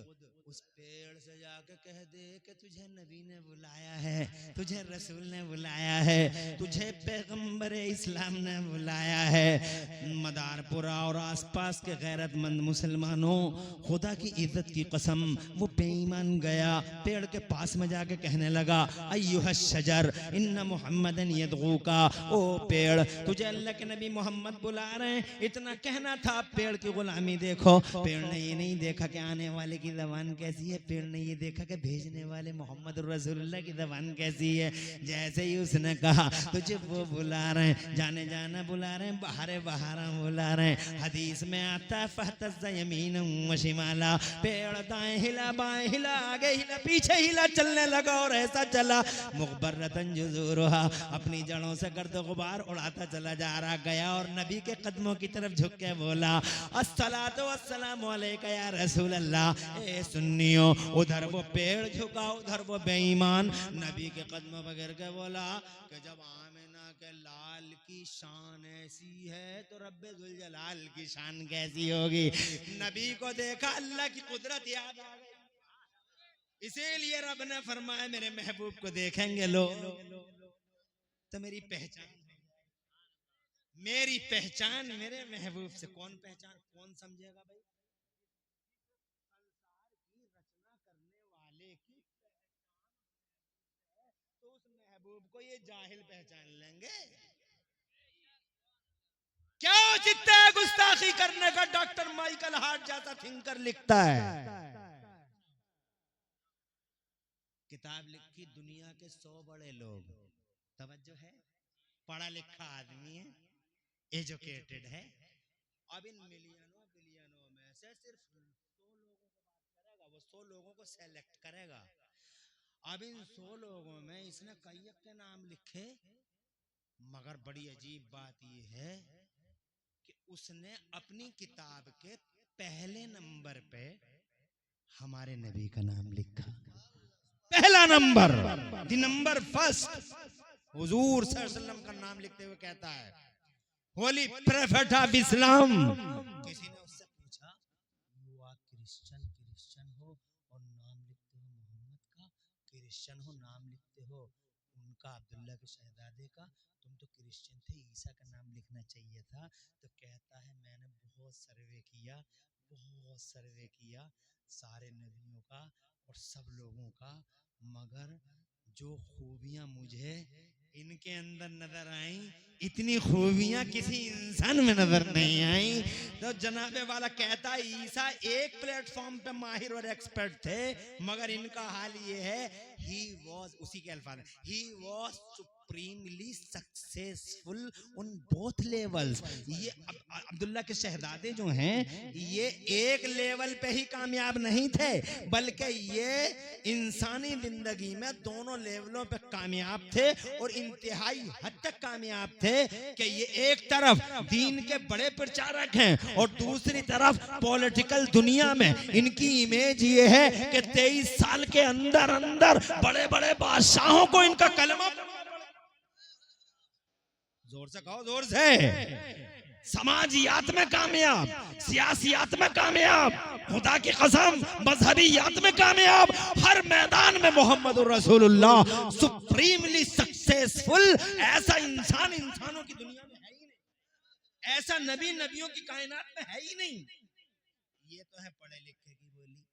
उस पेड़ से जाके कह दे कि तुझे नबी ने बुलाया है, तुझे रसूल ने बुलाया है, तुझे पैगंबर इस्लाम ने बुलाया है। मदारपुरा और आसपास के गैरतमंद मुसलमानों, खुदा की इज्जत की कसम, वो बेईमान गया पेड़ के पास में जाके कहने लगा अय्युहा शजर इन्ना मुहम्मदन यदगूका, ओ पेड़ तुझे अल्लाह के नबी मोहम्मद बुला रहे हैं। इतना कहना था, पेड़ की गुलामी देखो, पेड़ पेड़ ने ये नहीं देखा कि आने वाले की ज़बान कैसी है, पेड़ ने ये देखा कि भेजने वाले मोहम्मद रसूलुल्लाह की ज़बान कैसी है। जैसे ही उसने कहा तुझे वो बुला रहे हैं, जाने जाना बुला रहे हैं, बहारे बहारा बुला रहे हैं। हदीस में आता है फहतज़ यमीन व शिमाला, पेड़ दाएं हिला बाएं हिला आगे हिला पीछे हिला, चलने लगा और ऐसा चला मुग़बर्रतन जुज़ूरुहा, अपनी जड़ों से गर्द गुबार उड़ाता चला जा रहा। गया और नबी के कदमों की तरफ झुक के बोला अस्सलातु वस्सलामु अलैका या रसूल अल्लाह। ए सुन्नियों, उधर वो पेड़ झुका उधर वो बेईमान नबी के कदमों पर गिर के बोला कि जब आमिना के लाल की शान ऐसी है तो रब्बे जुल जलाल की शान कैसी होगी। नबी को देखा, अल्लाह की कुदरत याद आ गई। इसीलिए रब ने फरमाया मेरे महबूब को देखेंगे लोग तो मेरी पहचान मेरे महबूब से कौन पहचान कौन समझेगा भाई। संसार की रचना करने वाले की तो उस महबूब को ये जाहिल पहचान लेंगे। क्या औचित्य है गुस्ताखी करने का। डॉक्टर माइकल हार्ट जैसा थिंकर लिखता है, किताब लिखी दुनिया के 100 बड़े लोग, तवज्जो है, पढ़ा लिखा आदमी है, एजुकेटेड है। अब इन मिलियनों बिलियनों में से सिर्फ 100 लोगों को बात करेगा, वो 100 लोगों को सेलेक्ट करेगा। अब इन 100 लोगों में इसने कई के नाम लिखे, मगर बड़ी अजीब बात यह है कि उसने अपनी किताब के पहले नंबर पे हमारे नबी का नाम लिखा। पहला नंबर, द नंबर फर्स्ट, हुजूर सल्लल्लाहु अलैहि वसल्लम का नाम लिखते हुए कहता है होली प्रोफेट ऑफ इस्लाम। किसी ने उससे पूछा वो आप क्रिश्चियन हो और नाम लिखते हो मोहम्मद का, क्रिश्चियन हो नाम लिखते हो उनका अब्दुल्ला के शहजादे का, तुम तो क्रिश्चियन थे, ईसा का नाम लिखना चाहिए था। तो कहता है मैंने बहुत सर्वे किया सारे नबियों का और सब लोगों का, मगर जो खूबियां मुझे इनके अंदर नजर आई इतनी खूबियां किसी इंसान में नजर नहीं आई। तो जनाबे वाला कहता है ईसा एक प्लेटफॉर्म पे माहिर और एक्सपर्ट थे, मगर इनका हाल ये है ही वॉज, उसी के अल्फाज, he was supremely successful on both levels. ये अब्दुल्ला के शहजादे जो हैं ये एक लेवल पे ही कामयाब नहीं थे, बल्कि ये इंसानी जिंदगी में दोनों लेवलों पे कामयाब थे और इंतहाई हद तक कामयाब थे कि ये एक तरफ दीन के बड़े प्रचारक हैं और दूसरी तरफ पॉलिटिकल दुनिया में इनकी इमेज ये है कि 23 साल के अंदर अंदर बड़े बड़े बादशाहों को इनका कलमा, जोर से कहो जोर से, समाजियात में कामयाब, सियासियात में कामयाब, खुदा की कसम मजहबीयात में कामयाब, हर मैदान में मोहम्मद रसूलुल्लाह सुप्रीमली सक्सेसफुल। ऐसा इंसान इंसानों की दुनिया में है ही नहीं, ऐसा नबी नबियों की कायनात में है ही नहीं। ये तो है पढ़े लिखे की बोली,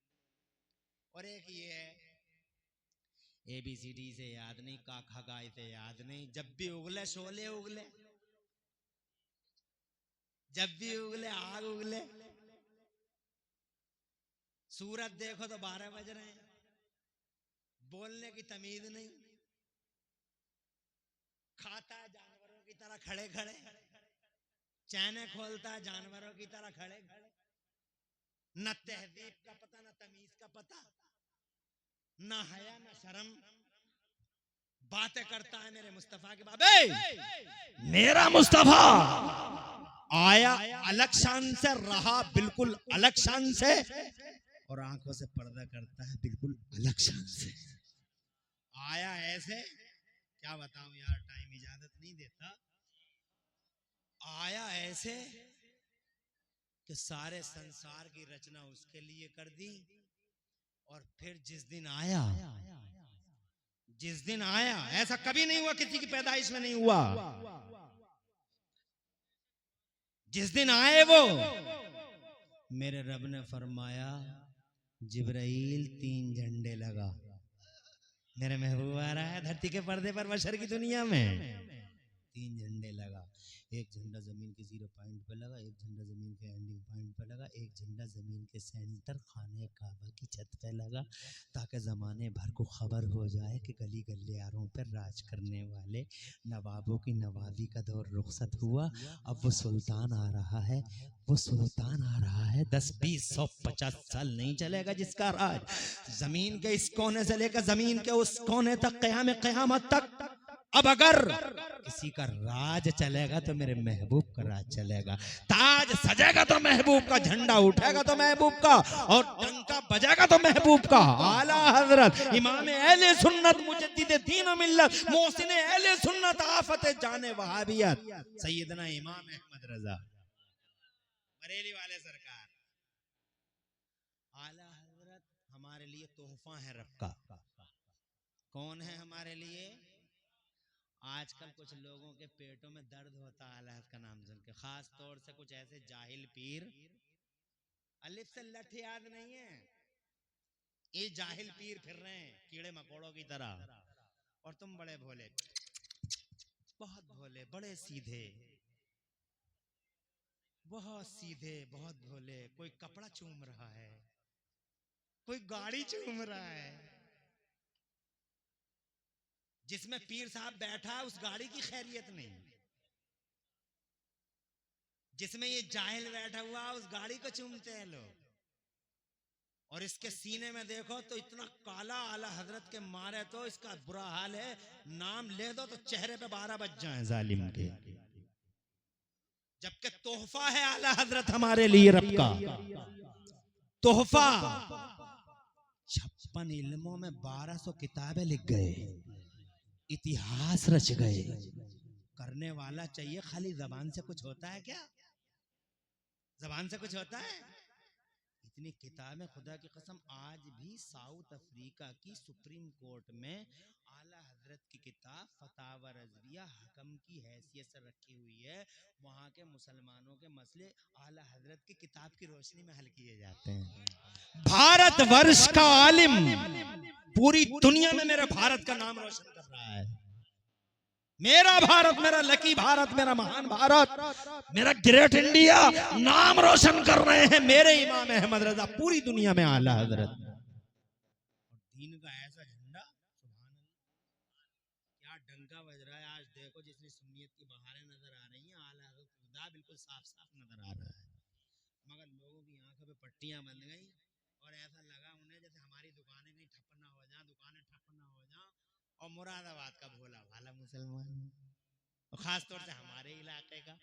और एक ये है ABCD से याद नहीं, काखा गाय से याद नहीं, जब भी उगले शोले उगले, जब भी उगले आग उगले, सूरज देखो तो 12 बज रहे हैं, बोलने की तमीज नहीं, खाता है जानवरों की तरह खड़े खड़े, चैने खोलता है जानवरों की तरह खड़े खड़े, न तहजीब का पता न तमीज का पता, न हया न शर्म, बातें करता है मेरे मुस्तफा के बाबे। मेरा मुस्तफा आया अलग शान से, रहा बिल्कुल अलग शान से, और आंखों से पर्दा करता है बिल्कुल अलग शान से। आया ऐसे, क्या बताऊं यार, टाइम इजाजत नहीं देता। आया ऐसे कि सारे संसार की रचना उसके लिए कर दी, और फिर जिस दिन आया ऐसा कभी नहीं हुआ, किसी की पैदाइश में नहीं हुआ, जिस दिन आए वो मेरे रब ने फरमाया जिब्राइल 3 झंडे लगा, मेरे महबूब आ रहा है धरती के पर्दे पर बशर की दुनिया में, 3 झंडे लगा। एक झंडा जमीन के 0 पॉइंट पे लगा, एक झंडा जमीन के एंडिंग पॉइंट पे लगा, एक झंडा जमीन के सेंटर खाने काबा की छत पे लगा, ताकि ज़माने भर को खबर हो जाए कि गली गलियारों पर राज करने वाले नवाबों की नवाबी का दौर रुखसत हुआ। अब वो सुल्तान आ रहा है, वो सुल्तान आ रहा है। 10-20-150 साल नहीं चलेगा जिसका राज जमीन के इस कोने से लेकर जमीन के उस कोने तक, क़यामत तक। अब अगर किसी का राज चलेगा तो मेरे महबूब का राज चलेगा। ताज सजेगा तो महबूब का, झंडा उठेगा तो महबूब का, और डंका बजेगा तो महबूब का। आला हजरत इमाम अहले सुन्नत मुजद्दिद दीन व मिल्लत मोहसिन अहले सुन्नत आफत जाने वहाबियत सैयदना इमाम अहमद रजा बरेली वाले सरकार। आला हजरत हमारे लिए तोहफा है रब का। कौन है हमारे लिए? आजकल कुछ लोगों के पेटों में दर्द होता है अल्लाह का नाम सुन के, खास तौर से कुछ ऐसे जाहिल पीर, अलिफ से लठ याद नहीं है, ये जाहिल पीर फिर रहे हैं कीड़े मकोड़ों की तरह, और तुम बड़े भोले, बहुत भोले, बड़े सीधे, बहुत सीधे, बहुत भोले। कोई कपड़ा चूम रहा है, कोई गाड़ी चूम रहा है, जिसमें पीर साहब बैठा है उस गाड़ी की खैरियत नहीं, जिसमें ये जाहिल बैठा हुआ उस गाड़ी को चूमते हैं लोग। और इसके सीने में देखो तो इतना काला, आला हजरत के मारे तो इसका बुरा हाल है, नाम ले दो तो चेहरे पे 12 बज जाए जालिम के। जबकि तोहफा है आला हजरत हमारे लिए रब का तोहफा। 56 इल्मों में 1200 किताबें लिख गए, इतिहास रच गए। करने वाला चाहिए, खाली जबान से कुछ होता है क्या? जबान से कुछ होता है? इतनी किताबें, खुदा की कसम आज भी साउथ अफ्रीका की सुप्रीम कोर्ट में आला हजरत की किताब फतावा रज़विया हकम की हैसियत से रखी हुई है। वहाँ के मुसलमानों के मसले आला हजरत की किताब की रोशनी में हल किए जाते हैं। भारत वर्ष का आलिम पूरी दुनिया में मेरे भारत का नाम रोशन कर रहा है। मेरा भारत, मेरा लकी भारत, मेरा महान भारत, मेरा ग्रेट इंडिया नाम रोशन कर रहे हैं मेरे इमाम अहमद रजा पूरी दुनिया में आला हजरत। और दीन का ऐसा झंडा, सुभान अल्लाह, क्या डंका बज रहा है। आज देखो जितनी सुन्नियत की बहारें नजर आ रही हैं, आला हजरत खुदा बिल्कुल साफ साफ नजर आ रहा है, मगर लोगों की आंखों पे पट्टियां बंध गई और ऐसा लगा उन्हें जैसे हमारी दुकानें कहीं ठप ना हो जाए, दुकानें ठप ना हो जाए। और मुरादाबाद का भोला भाला मुसलमान, और खास तौर से हमारे इलाके का,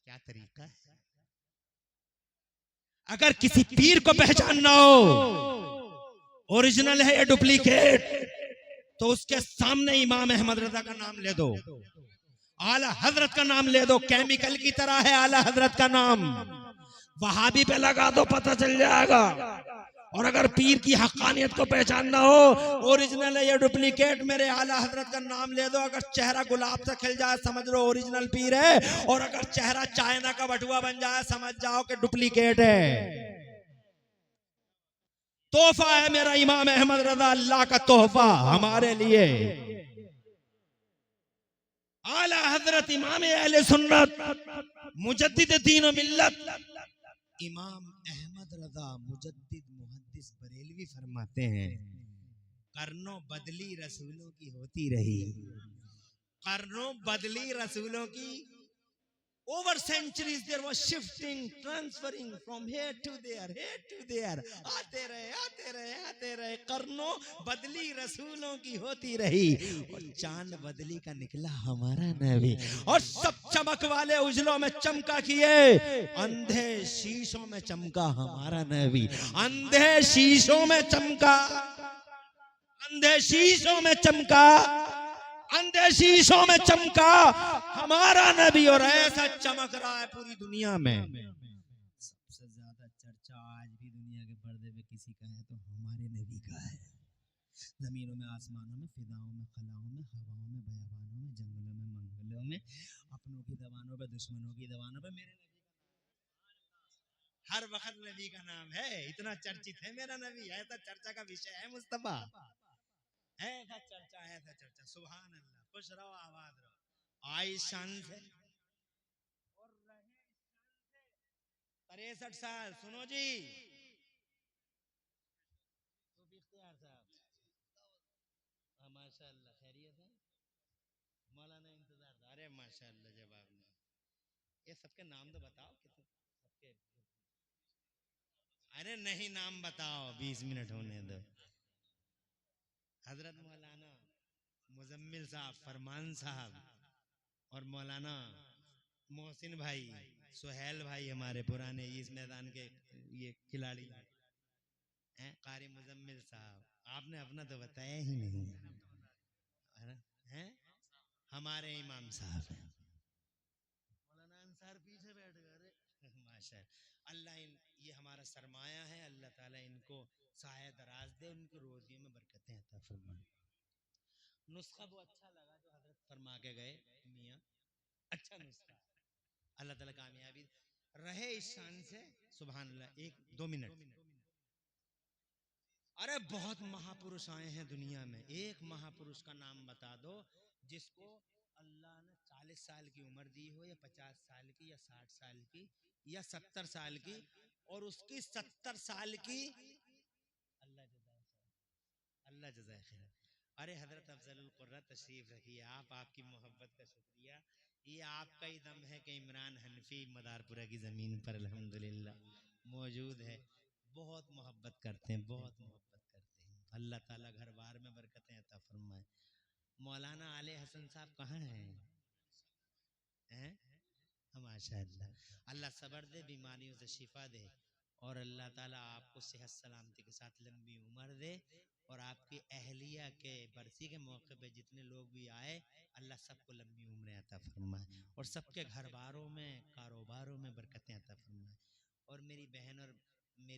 क्या तरीका है। अगर किसी पीर को पहचानना हो, ओरिजिनल है या डुप्लीकेट, तो उसके सामने इमाम अहमद रजा का नाम ले दो, आला हजरत का नाम ले दो। केमिकल की तरह है आला हजरत का नाम, वहाबी पे लगा दो पता चल जाएगा। और अगर पीर की हक्कानियत को पहचानना हो, ओरिजिनल है या डुप्लीकेट, मेरे आला हजरत का नाम ले दो। अगर चेहरा गुलाब से खिल जाए समझ लो ओरिजिनल पीर है, और अगर चेहरा चाइना का बटुआ बन जाए समझ जाओ कि डुप्लीकेट है। तोहफा है मेरा इमाम अहमद रजा, अल्लाह का तोहफा हमारे लिए। आला हजरत इमाम अहले सुन्नत मुजद्दिद दीन व मिल्लत इमाम अहमद रजा मुजद्दिद मुहद्दिस बरेलवी फरमाते हैं, कर्नों बदली रसूलों की होती रही, कर्नों बदली रसूलों की। Over centuries there was shifting, transferring from here to there, here to there, आते रहे आते रहे आते रहे, कर्नों बदली रसूलों की होती रही, और चांद बदली का निकला हमारा नबी, और सब चमक वाले उजलों में चमका किए, अंधे शीशों में चमका हमारा नबी, अंधे शीशों में चमका, अंधे शीशों में चमका, अंधे शीशों में चमका हमारा नबी, और ऐसा चमक रहा है पूरी दुनिया में। सबसे ज्यादा चर्चा आज भी दुनिया के पर्दे पे किसी का है तो हमारे नबी का है। जमीनों में, आसमानों में, फिदाओं में, खलाओं में, हवाओं में, बयाबानों में, जंगलों में, मंगलों में, अपनों की दवानों पे, दुश्मनों की दवानों पे मेरे नबी हर वक्त नबी का नाम है। इतना चर्चित है मेरा नबी, ऐसा चर्चा का विषय है मुस्तफा, ऐसा चर्चा, ऐसा चर्चा, सुभान अल्लाह। खुश रहो, आबाद रहो, आई शान से और रहे शान से। 63 साल। सुनो जी सूफी इख्तियार साहब, माशाअल्लाह खैरियत है, मौलाना इंतजार था। अरे माशाअल्लाह जवाब नहीं। ये सबके नाम तो बताओ कितने सबके। अरे नहीं नाम बताओ, 20 मिनट होने दो। हजरत मौलाना मुजम्मिल साहब, फरमान साहब और मौलाना मोहसिन भाई, सुहेल भाई, हमारे पुराने इस मैदान के ये खिलाड़ी हैं। कारी मुजम्मिल साहब, आपने अपना तो बताया ही नहीं हैं। हमारे इमाम साहब हैं मौलाना अंसार, पीछे बैठ गए। माशा अल्लाह, ये हमारा सरमाया है। अल्लाह ताला इनको साया दराज दे, उनकी रोजियों में बरकतें अता फरमाए। नुस्खा वो अच्छा लगा जो हजरत फरमा के गए मियाँ, अच्छा नुस्खा। अल्लाह ताला कामयाबी रहे इस शान से। सुभान अल्लाह। 1-2 मिनट। अरे बहुत महापुरुष आए हैं दुनिया में, एक महापुरुष का नाम बता दो जिसको अल्लाह ने 40 साल की उम्र दी हो, या 50 साल की, या 60 साल की, या 70 साल की, और उसकी 70 साल की अल्लाह जज़ाए खैर, अल्लाह जज़ाए खैर। अरे हजरत अफजलुल कुर्रा तशरीफ रखिए आप, आपकी मोहब्बत का शुक्रिया। ये आपका ही दम है कि इमरान हनफी मदारपुरा की ज़मीन पर अल्हम्दुलिल्लाह मौजूद है। बहुत मोहब्बत करते हैं, बहुत मोहब्बत करते हैं। अल्लाह ताला घर बार में बरकतें अता फरमाए। मौलाना आले हसन साहब कहाँ हैं? माशाअल्लाह, अल्लाह सबर दे, बीमारियों से शिफा दे, और अल्लाह ताला आपको सेहत सलामती के साथ लंबी उम्र दे। और आपकी अहलिया के बरसी के मौके पे जितने लोग भी आए, अल्लाह सबको लंबी उम्र अता फरमाए, और सबके घर बारों में, कारोबारों में बरकतें अता फरमाए। और मेरी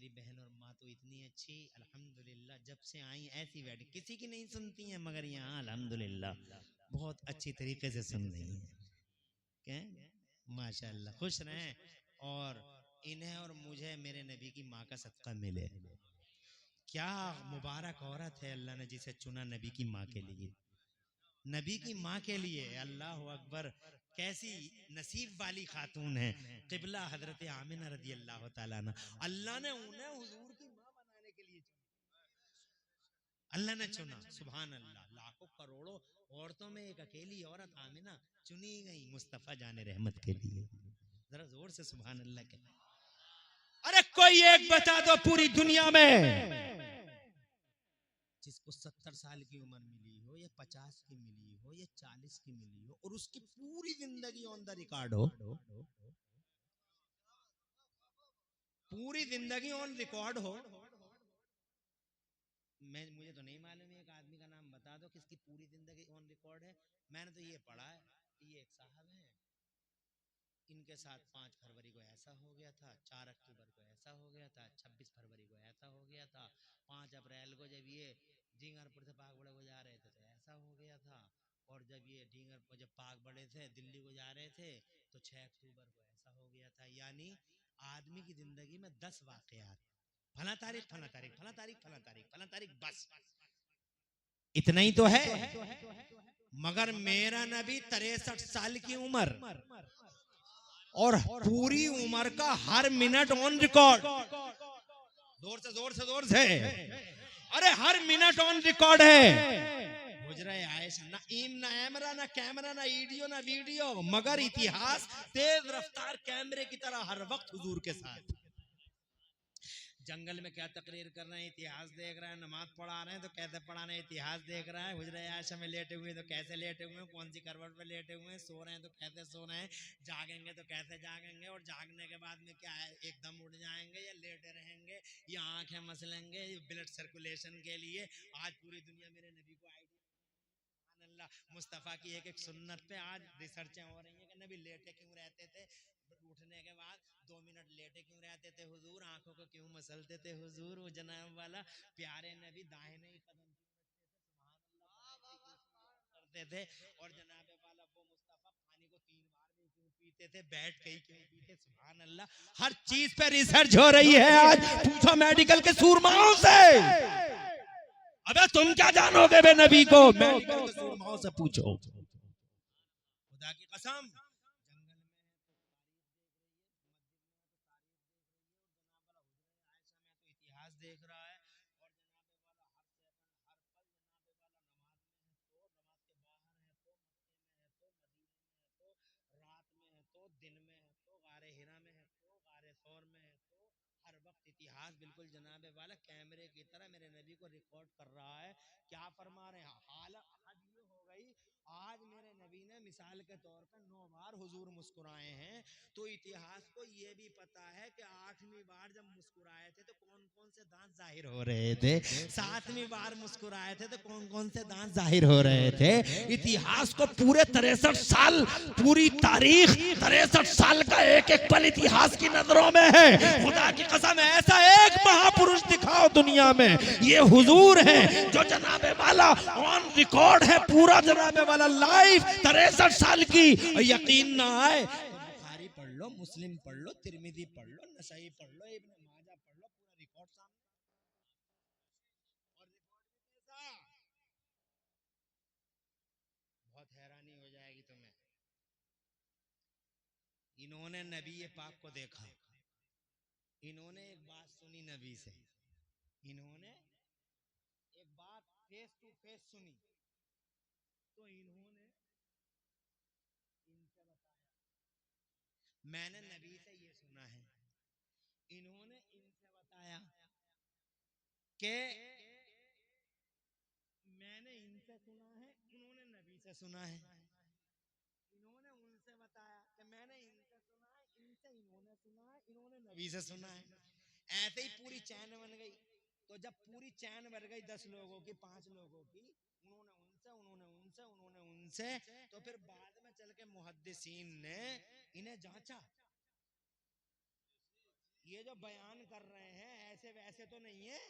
बहन और माँ तो इतनी अच्छी, अल्हम्दुलिल्लाह, जब से आई ऐसी बैठी, किसी की नहीं सुनती हैं, मगर यहाँ अल्हम्दुलिल्लाह बहुत अच्छी तरीके से सुन रही हैं। क्या माशाअल्लाह, खुश रहें। और इन्हें और मुझे मेरे नबी की माँ का सदका मिले। क्या मुबारक औरत है अल्लाह ने जिसे चुना नबी की माँ के लिए, नबी की माँ के लिए। अल्लाह अकबर, कैसी नसीब वाली खातून है। क़िबला हजरत आमिना रदी अल्लाह ताला अन्हा, अल्लाह ने उन्हें हुजूर की माँ बनाने के लिए अल्लाह ने चुना। सुभान अल्लाह, लाखों करोड़ों औरतों में एक अकेली औरत आमिना चुनी गई मुस्तफा जाने रहमत के लिए। जरा जोर से सुभान अल्लाह के। अरे कोई एक बता दो पूरी दुनिया में जिसको 70 साल की उम्र मिली हो, या 50 की मिली हो, या 40 की मिली हो, और उसकी पूरी जिंदगी ऑन द रिकॉर्ड हो, पूरी जिंदगी ऑन रिकॉर्ड हो। मुझे तो नहीं मालूम है, एक आदमी का नाम बता दो किसकी पूरी जिंदगी ऑन रिकॉर्ड है। मैंने तो ये पढ़ा है, ये एक साहब हैं, इनके साथ 5 फरवरी को ऐसा हो गया था, 4 अक्टूबर को ऐसा हो गया था, 26 फरवरी को ऐसा हो गया था, 5 अप्रैल को जब ये ढींगरपुर से पागबड़े को जा रहे थे तो ऐसा हो गया था, और जब ये ढींगरपुर जब पागबड़े से दिल्ली को जा रहे थे तो 6 अक्टूबर को ऐसा हो गया था। यानी आदमी की जिंदगी में 10 वाकयात, फला तारीख फला तारीख फला तारीख फला तारीख फला तारीख, बस इतना ही तो है। मगर मेरा नबी 63 साल की उम्र और पूरी उम्र का हर मिनट ऑन रिकॉर्ड। जोर से जोर से जोर से, अरे हर मिनट ऑन रिकॉर्ड है। गुजरा आयशा, ना ईम ना ऐमरा ना कैमरा ना ईडियो ना वीडियो, मगर इतिहास तेज रफ्तार कैमरे की तरह हर वक्त हुजूर के साथ। जंगल में क्या तकरीर कर रहे हैं, इतिहास देख रहे हैं। नमाज पढ़ा रहे हैं तो कैसे पढ़ा रहे हैं, इतिहास देख रहा है। हुजरा आयशा में लेटे हुए तो कैसे लेटे हुए हैं, कौन सी करवट पे लेटे हुए हैं, सो रहे हैं तो कैसे सो रहे हैं, जागेंगे तो कैसे जागेंगे, और जागने के बाद में क्या है, एकदम उठ जाएंगे या लेटे रहेंगे, या आंखें मसलेंगे ब्लड सर्कुलेशन के लिए। आज पूरी दुनिया मेरे नबी को अल्लाह मुस्तफ़ा की एक एक सुन्नत पे आज रिसर्चें हो रही हैं कि नबी लेटे क्यों रहते थे, उठने के बाद 2 मिनट लेटे क्यों रहते थे हुजूर, आंखों को क्यों मसलते थे हुजूर, वो जनाब वाला प्यारे नबी दाहिने ही कदम करते थे, और जनाब वाला वो मुस्तफा पानी को 3 बार में क्यों पीते थे, बैठ के ही क्यों पीते। सुभान अल्लाह, हर चीज पे रिसर्च हो रही है आज। पूछो मेडिकल के सूरमाओं से, अबे तुम क्या जानोगे बे नबी को, मेडिकल के सूरमाओं से पूछो। खुदा की कसम जंगल में है तो तारीफ देख रही है, मस्जिद में है तो तारीफ देख रही है, और जनाबे वाला आयशा में तो इतिहास देख रहा है, और जनाबे वाला हर सेकंड हर पल जनाबे वाला नमाज में है तो नमाज के बाहर है तो मक्के में है तो मदीने में है तो रात में है तो दिन में है तो गारे हिरा में है तो गारे सौर में है तो हर वक्त इतिहास बिल्कुल जनाबे वाला कैमरे की तरह मेरे नबी को रिकॉर्ड कर रहा है। क्या फरमा रहे हैं, हाल हद ये हो गई, आज मेरे नबी ने मिसाल के तौर पर 9 बार हुजूर मुस्कुराए हैं, तो इतिहास को ये भी पता है कि 8वीं बार जब मुस्कुराए थे तो कौन कौन से दांत जाहिर हो रहे थे, 7वीं बार मुस्कुराए थे तो कौन कौन से दांत जाहिर हो रहे थे। इतिहास को पूरे 63 साल, पूरी तारीख 63 साल का एक एक पल इतिहास की नजरों में है। खुदा की कसम ऐसा एक महापुरुष दिखाओ दुनिया में, ये हुजूर हैं जो जनाबे वाला ऑन रिकॉर्ड है, पूरा जनाबे वाला लाइव 63 साल की। यकीन ना आए तो बुखारी पढ़ लो, मुस्लिम पढ़ लो, तिरमिजी पढ़ लो, नसाई पढ़ लो, इब्न माजा पढ़ लो, पूरा रिकॉर्ड सामने। और रिकॉर्ड भी कैसा, बहुत हैरानी हो जाएगी तुम्हें। इन्होंने नबी पाक को देखा, इन्होंने एक बात सुनी नबी से, इन्होंने एक बात फेस टू फेस सुनी, तो इन्होंने इनसे बताया, मैंने नबी से ये सुना है, इन्होंने इनसे बताया कि मैंने इनसे सुना है, इन्होंने नबी से सुना है, इन्होंने उनसे बताया कि मैंने इनसे सुना है, इनसे इन्होंने सुना है, इन्होंने नबी से सुना है। ऐसे ही पूरी चैन बन गई। तो जब पूरी चैन बन गई 10 लोगों की, 5 लोगों की, उन्होंने उनसे, उन्होंने उनसे, उन्होंने उनसे, तो फिर बाद में चल के मुहद्दिसीन ने इन्हें जांचा, ये जो बयान कर रहे हैं ऐसे वैसे तो नहीं है।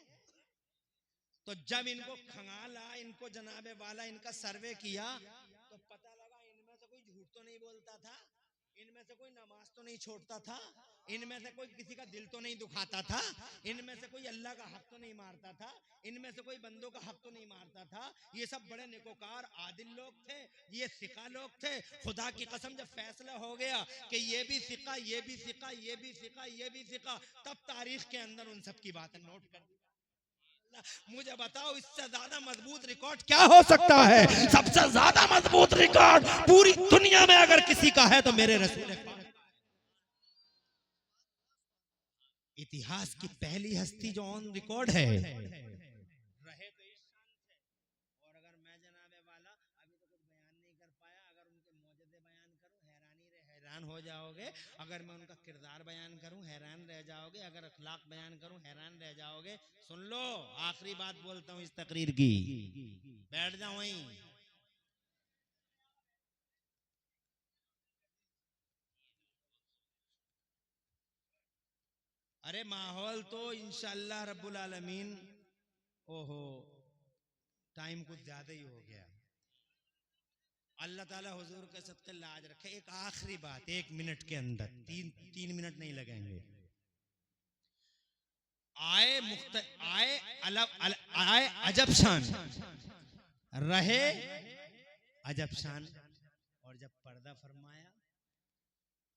तो जब इनको खंगाला, इनको जनाबे वाला इनका सर्वे किया, तो पता लगा इनमें से कोई झूठ तो नहीं बोलता था, इनमें से कोई नमाज तो नहीं छोड़ता था, इनमें से कोई किसी का दिल तो नहीं दुखाता था, इनमें से कोई अल्लाह का हक तो नहीं मारता था, इनमें से कोई बंदों का हक तो नहीं मारता था। ये सब बड़े नेकोकार आदिल लोग थे, ये सिका लोग थे। खुदा की कसम जब फैसला हो गया कि ये भी सिका, ये भी सिका, ये भी सिका, ये भी सिका, तब तारीख के अंदर उन सब की बातें नोट कर दी। मुझे बताओ इससे ज्यादा मजबूत रिकॉर्ड क्या हो सकता है? सबसे ज्यादा मजबूत रिकॉर्ड पूरी दुनिया में अगर किसी का है तो मेरे रसूल पाक। इतिहास की पहली हस्ती जो ऑन रिकॉर्ड है, रहे तो इस शान से, और अगर मैं जनाबे वाला अभी तो कुछ बयान नहीं कर पाया, अगर उनके मौजज़े बयान करूं हैरान हो जाओगे, अगर मैं उनका किरदार बयान करूं हैरान रह जाओगे, अगर अखलाक बयान करूं हैरान रह जाओगे। सुन लो, आखिरी बात बोलता हूं इस तकरीर की, बैठ जाओ वहीं। अरे माहौल तो इंशाअल्लाह रब्बुल आलमीन, ओहो टाइम कुछ ज्यादा ही हो गया। अल्लाह ताला हुजूर के सदके लाज रखे। एक आखिरी बात, 1 मिनट के अंदर, 3 मिनट नहीं लगेंगे। आए मुख्त आए अलग अल, आए अजब शान, रहे अजब शान, और जब पर्दा फरमाया,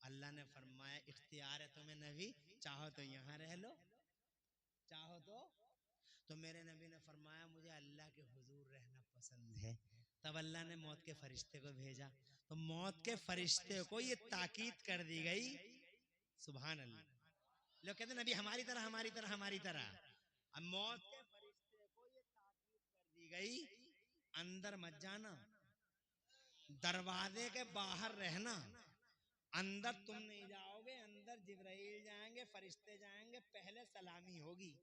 अल्लाह ने फरमाया इख्तियार है तुम्हें नबी, चाहो तो यहाँ रह लो, चाहो तो मेरे नबी ने फरमाया मुझे अल्लाह के हुजूर रहना पसंद है। तब अल्लाह ने मौत के फरिश्ते को भेजा, तो मौत के फरिश्ते को ये ताकीद कर दी गई, सुभान अल्लाह। लोग कहते हैं नबी हमारी तरह, हमारी तरह, हमारी तरह। अब मौत के फरिश्ते को ये ताकीद कर दी गई, अंदर मत जाना, दरवाजे के बाहर रहना, अंदर तुम नहीं जाओगे, अंदर जिब्राइल जाएंगे, फरिश्ते जाएंगे, पहले सलामी होगी,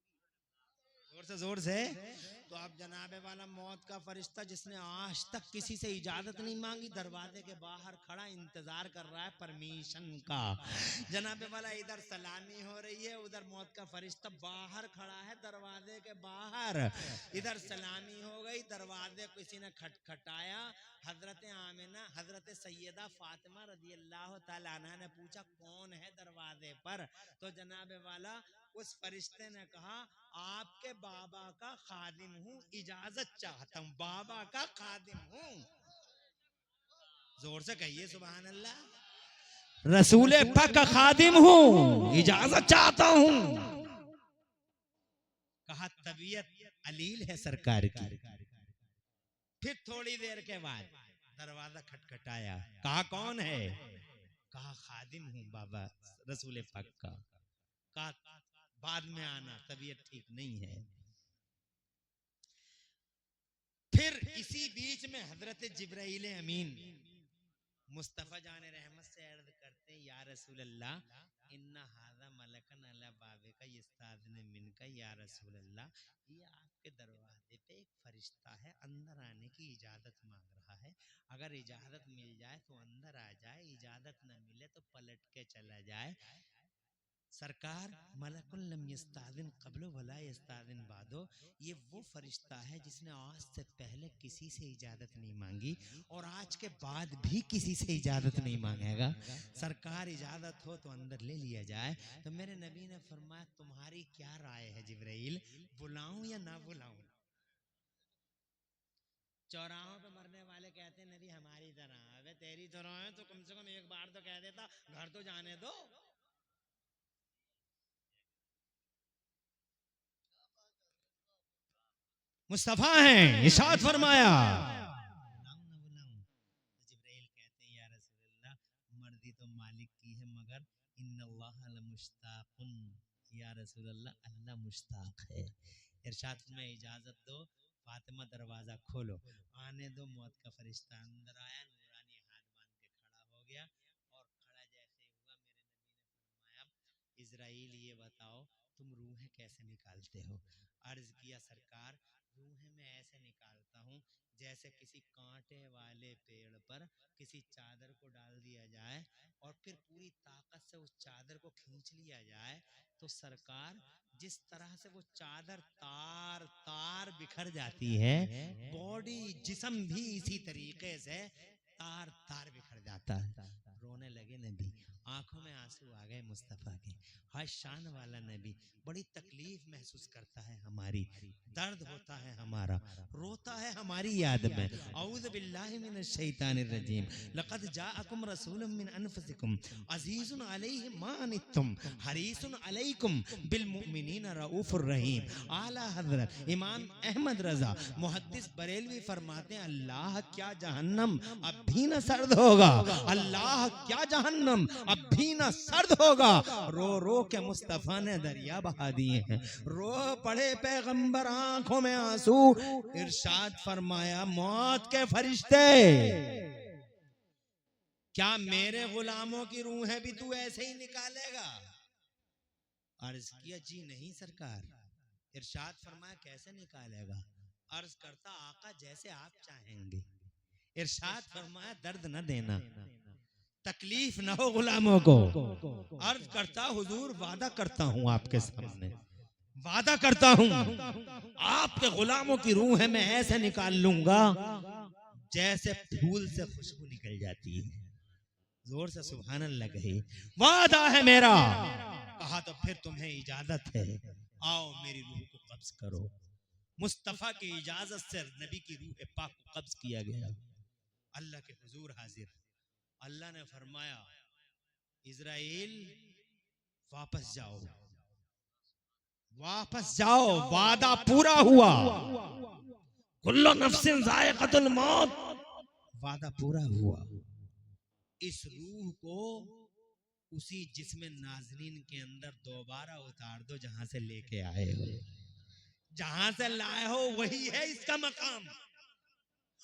जोर से। तो अब जनाबे वाला मौत का फरिश्ता जिसने आज तक किसी से इजाजत नहीं मांगी, दरवाजे के बाहर खड़ा इंतजार कर रहा है परमिशन का। जनाबे वाला इधर सलामी हो रही है, उधर मौत का फरिश्ता बाहर खड़ा है दरवाजे के बाहर, इधर सलामी हो गई, दरवाजे किसी ने खटखटाया, हजरत आमिना, हजरत सैयदा फातिमा रजी अल्लाह तआला अन्हा ने पूछा कौन है दरवाजे पर, तो जनाबे वाला उस फरिश्ते ने कहा आपके बाबा का खादिम हूँ, इजाजत चाहता हूँ, बाबा का खादिम हूँ। जोर से कहिए सुभान अल्लाह। रसूल पाक का खादिम हूं, इजाजत चाहता हूं। कहा तबीयत अलील है सरकार की। फिर थोड़ी देर के बाद दरवाजा खटखटाया, कहा कौन है? कहा खादिम हूं बाबा रसूल पाक का। कहा बाद में आना, तबीयत ठीक नहीं है। फिर इसी बीच में हजरत जिब्राइल अमीन मुस्तफा जाने रहमत से अर्ज करते हैं, या रसूल अल्लाह इन्ना हाजा मलकन अला बाबे का यस्ताज़िन मिनका, या रसूल अल्लाह ये आपके दरवाजे पे एक फरिश्ता है, अंदर आने की इजाजत मांग रहा है। अगर इजाजत मिल जाए तो अंदर आ जाए, इजाजत न मिले तो पलट के चला जाए। सरकार मलकुल लम यस्तादिन क़ब्लो वला यस्तादिन बादो, ये वो फरिश्ता है जिसने आज से पहले किसी से इजाजत नहीं मांगी और आज के बाद भी किसी से इजाजत नहीं मांगेगा। सरकार इजाजत हो तो अंदर ले लिया जाए। तो मेरे नबी ने फरमाया, तुम्हारी क्या राय है जिब्राइल, बुलाऊं या ना बुलाऊं? चौराहों पे मरने वाले कहते हैं नबी हमारी तरह, अबे तेरी तरह है तो कम से कम एक बार तो कह देता, घर तो जाने दो। मुस्तफा हैं, इरशाद फरमाया बुलाऊं ना बुलाऊं? तो जिब्राइल कहते हैं, या रसूल अल्लाह मर्जी तो मालिक की है, मगर इन्नल्लाह लमुश्ताकुन, या रसूल अल्लाह अल्लाह मुश्ताक है। इरशाद में इजाजत दो, फातिमा दरवाजा खोलो, आने दो। मौत का फरिश्ता अंदर आया, नूरानी हाथ बांध के खड़ा हो गया और खड़ा जैसे हुआ मेरे नबी ने फरमाया, इजराइल ये बताओ तुम रूहें कैसे निकालते हो? अर्ज किया, सरकार रूहें मैं ऐसे निकालता हूँ जैसे किसी कांटे वाले पेड़ पर किसी चादर को डाल दिया जाए और फिर पूरी ताकत से उस चादर को खींच लिया जाए, तो सरकार जिस तरह से वो चादर तार तार बिखर जाती है, बॉडी जिस्म भी इसी तरीके से तार तार बिखर जाता है। रोने लगे नबी, आंखों में आंसू आ गए मुस्तफा के। हाय शान वाला नबी, बड़ी तकलीफ महसूस करता है हमारी, दर्द होता है हमारा, रोता है हमारी याद में। औज़ु बिल्लाहि मिनश शैतानिर रजीम, लक़द जाअकुम रसूलुम मिन अनफुसिकुम अज़ीज़ुन अलैहि मा अनित्तुम हरीसुन अलैकुम बिल मुमिनीना रऊफुर रहीम। आला हज़रत इमाम अहमद रज़ा मुहद्दिस बरेलवी फरमाते हैं, अल्लाह क्या जहन्नम अब भी न सर्द होगा, अल्लाह क्या जहन्नम अब भी न सर्द होगा। रो रो के मुस्तफा ने दरिया बहा दिए हैं, रो पड़े पैगंबर आंखों में आंसू। इरशाद फरमाया, मौत के फरिश्ते क्या मेरे गुलामों की रूहें भी तू ऐसे ही निकालेगा? अर्ज किया, जी नहीं सरकार। इरशाद फरमाया, कैसे निकालेगा? अर्ज करता, आका जैसे आप चाहेंगे। इरशाद फरमाया, दर्द न देना, तकलीफ न हो गुलामों को। अर्ज करता, हुजूर वादा करता हूं आपके सामने, वादा करता हूं आपके गुलामों की रूह है मैं ऐसे निकाल लूंगा जैसे फूल से खुशबू निकल जाती है। जोर से सुभान अल्लाह कहे, वादा है मेरा। कहा तो फिर तुम्हें इजाजत है, आओ मेरी रूह को कब्ज करो। मुस्तफा की इजाजत से नबी की रूह पाक को कब्ज किया गया, अल्लाह के हुजूर हाजिर। अल्लाह ने फरमाया, इजराइल वापस जाओ, वापस जाओ, वादा पूरा हुआ। कुल्लु नफ्सिन जायक़तुल मौत, वादा पूरा हुआ। इस रूह को उसी जिस्म नाज़रीन के अंदर दोबारा उतार दो जहां से लेके आए हो, जहां से लाए हो वही है इसका मकाम,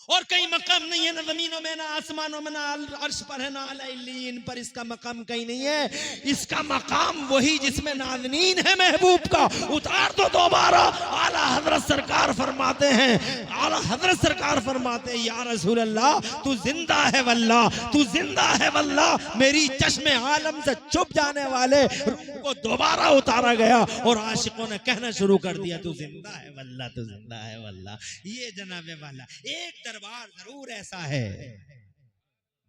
और कहीं मकाम नहीं है, ना जमीनों में ना आसमानों में ना अर्श पर है ना अलाइन पर, इसका मकाम कहीं नहीं है। इसका मकाम वही जिसमें नाज़नीन है महबूब का, उतार दो दोबारा। आला हजरत सरकार फरमाते हैं, आला हजरत सरकार फरमाते हैं, या रसूल अल्लाह तू जिंदा है वल्लाह, तू जिंदा है वल्लाह। मेरी चश्मे आलम से छुप जाने वाले रूह को दोबारा उतारा गया और आशिकों ने कहना शुरू कर दिया, तू जिंदा है वल्लाह, तू जिंदा है वल्लाह। ये जनाबे वाला एक दरबार जरूर ऐसा है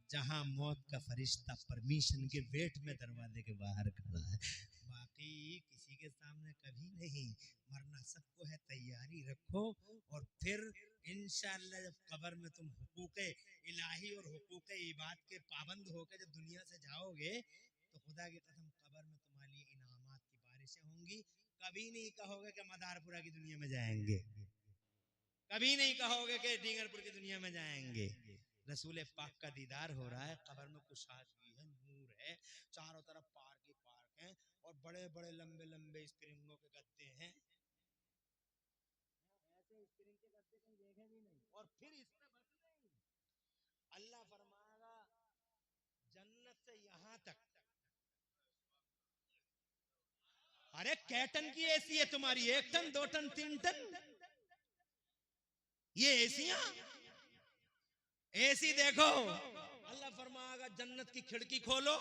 जहां मौत का फरिश्ता परमिशन के वेट में दरवाजे के बाहर खड़ा है, बाकी किसी के सामने कभी नहीं। मरना सबको है, तैयारी रखो और फिर इंशाअल्लाह जब कब्र में तुम हुकूके इलाही और हुकूके इबाद के पाबंद होकर जब दुनिया से जाओगे तो खुदा की कसम कब्र में तुम्हारे लिए इनामात की बारिशें होंगी। कभी नहीं कहोगे कि मदारपुरा की दुनिया में जाएंगे, कभी नहीं कहोगे कि डींगरपुर की दुनिया में जाएंगे। रसूल पाक का दीदार हो रहा है, कब्र में कुशादगी है, नूर है, चारों तरफ पार्क ही पार्क हैं और बड़े बड़े लंबे लंबे स्प्रिंगों के गद्दे हैं। ऐसे स्प्रिंग के गद्दे कहीं देखे भी नहीं। और फिर इसमें बस नहीं, अल्लाह फरमाएगा जन्नत से यहां तक, अरे कै टन की एसी है तुम्हारी, 1 टन 2 टन 3 टन ये एसियां, एसी देखो। अल्लाह फरमाएगा जन्नत की खिड़की खोलो,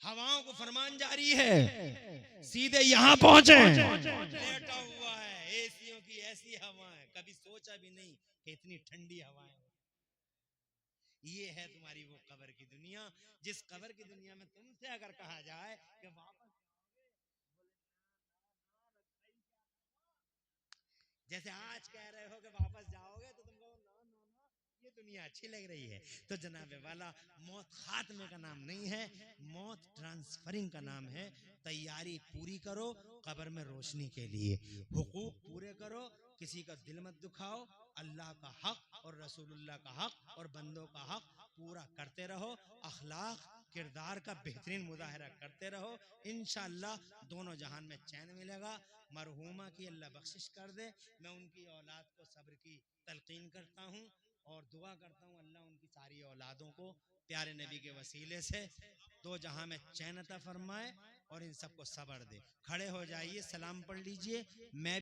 हवाओं को फरमान जारी है सीधे यहां पहुंचे। लेटा हुआ है, एसियों की ऐसी हवा है, कभी सोचा भी नहीं कि इतनी ठंडी हवाएं। ये है तुम्हारी वो कब्र की दुनिया, जिस कब्र की दुनिया में तुमसे अगर कहा जाए कि वापस, जैसे आज कह रहे हो कि वापस जाओगे तो तुम कहो ना ना ना ये दुनिया अच्छी लग रही है। तो जनाबे वाला मौत खात्मे का नाम नहीं है, मौत ट्रांसफरिंग का नाम है। तैयारी पूरी करो कब्र में रोशनी के लिए, हुकूक पूरे करो, किसी का दिल मत दुखाओ, अल्लाह का हक और रसूलुल्लाह का हक और बंदों का हक पूरा करते रहो, अखलाक किरदार का बेहतरीन मुजाहरा करते रहो। इंशाअल्लाह दोनों जहान में चैन मिलेगा। मरहूमा की अल्लाह बख्शिश कर दे, मैं उनकी औलाद को सब्र की तलकीन करता हूँ और दुआ करता हूँ अल्लाह उनकी सारी औलादों को प्यारे नबी के वसीले से दो जहां में चैन अता फरमाए और इन सबको सब्र दे। खड़े हो जाइए, सलाम पढ़ लीजिए। मैं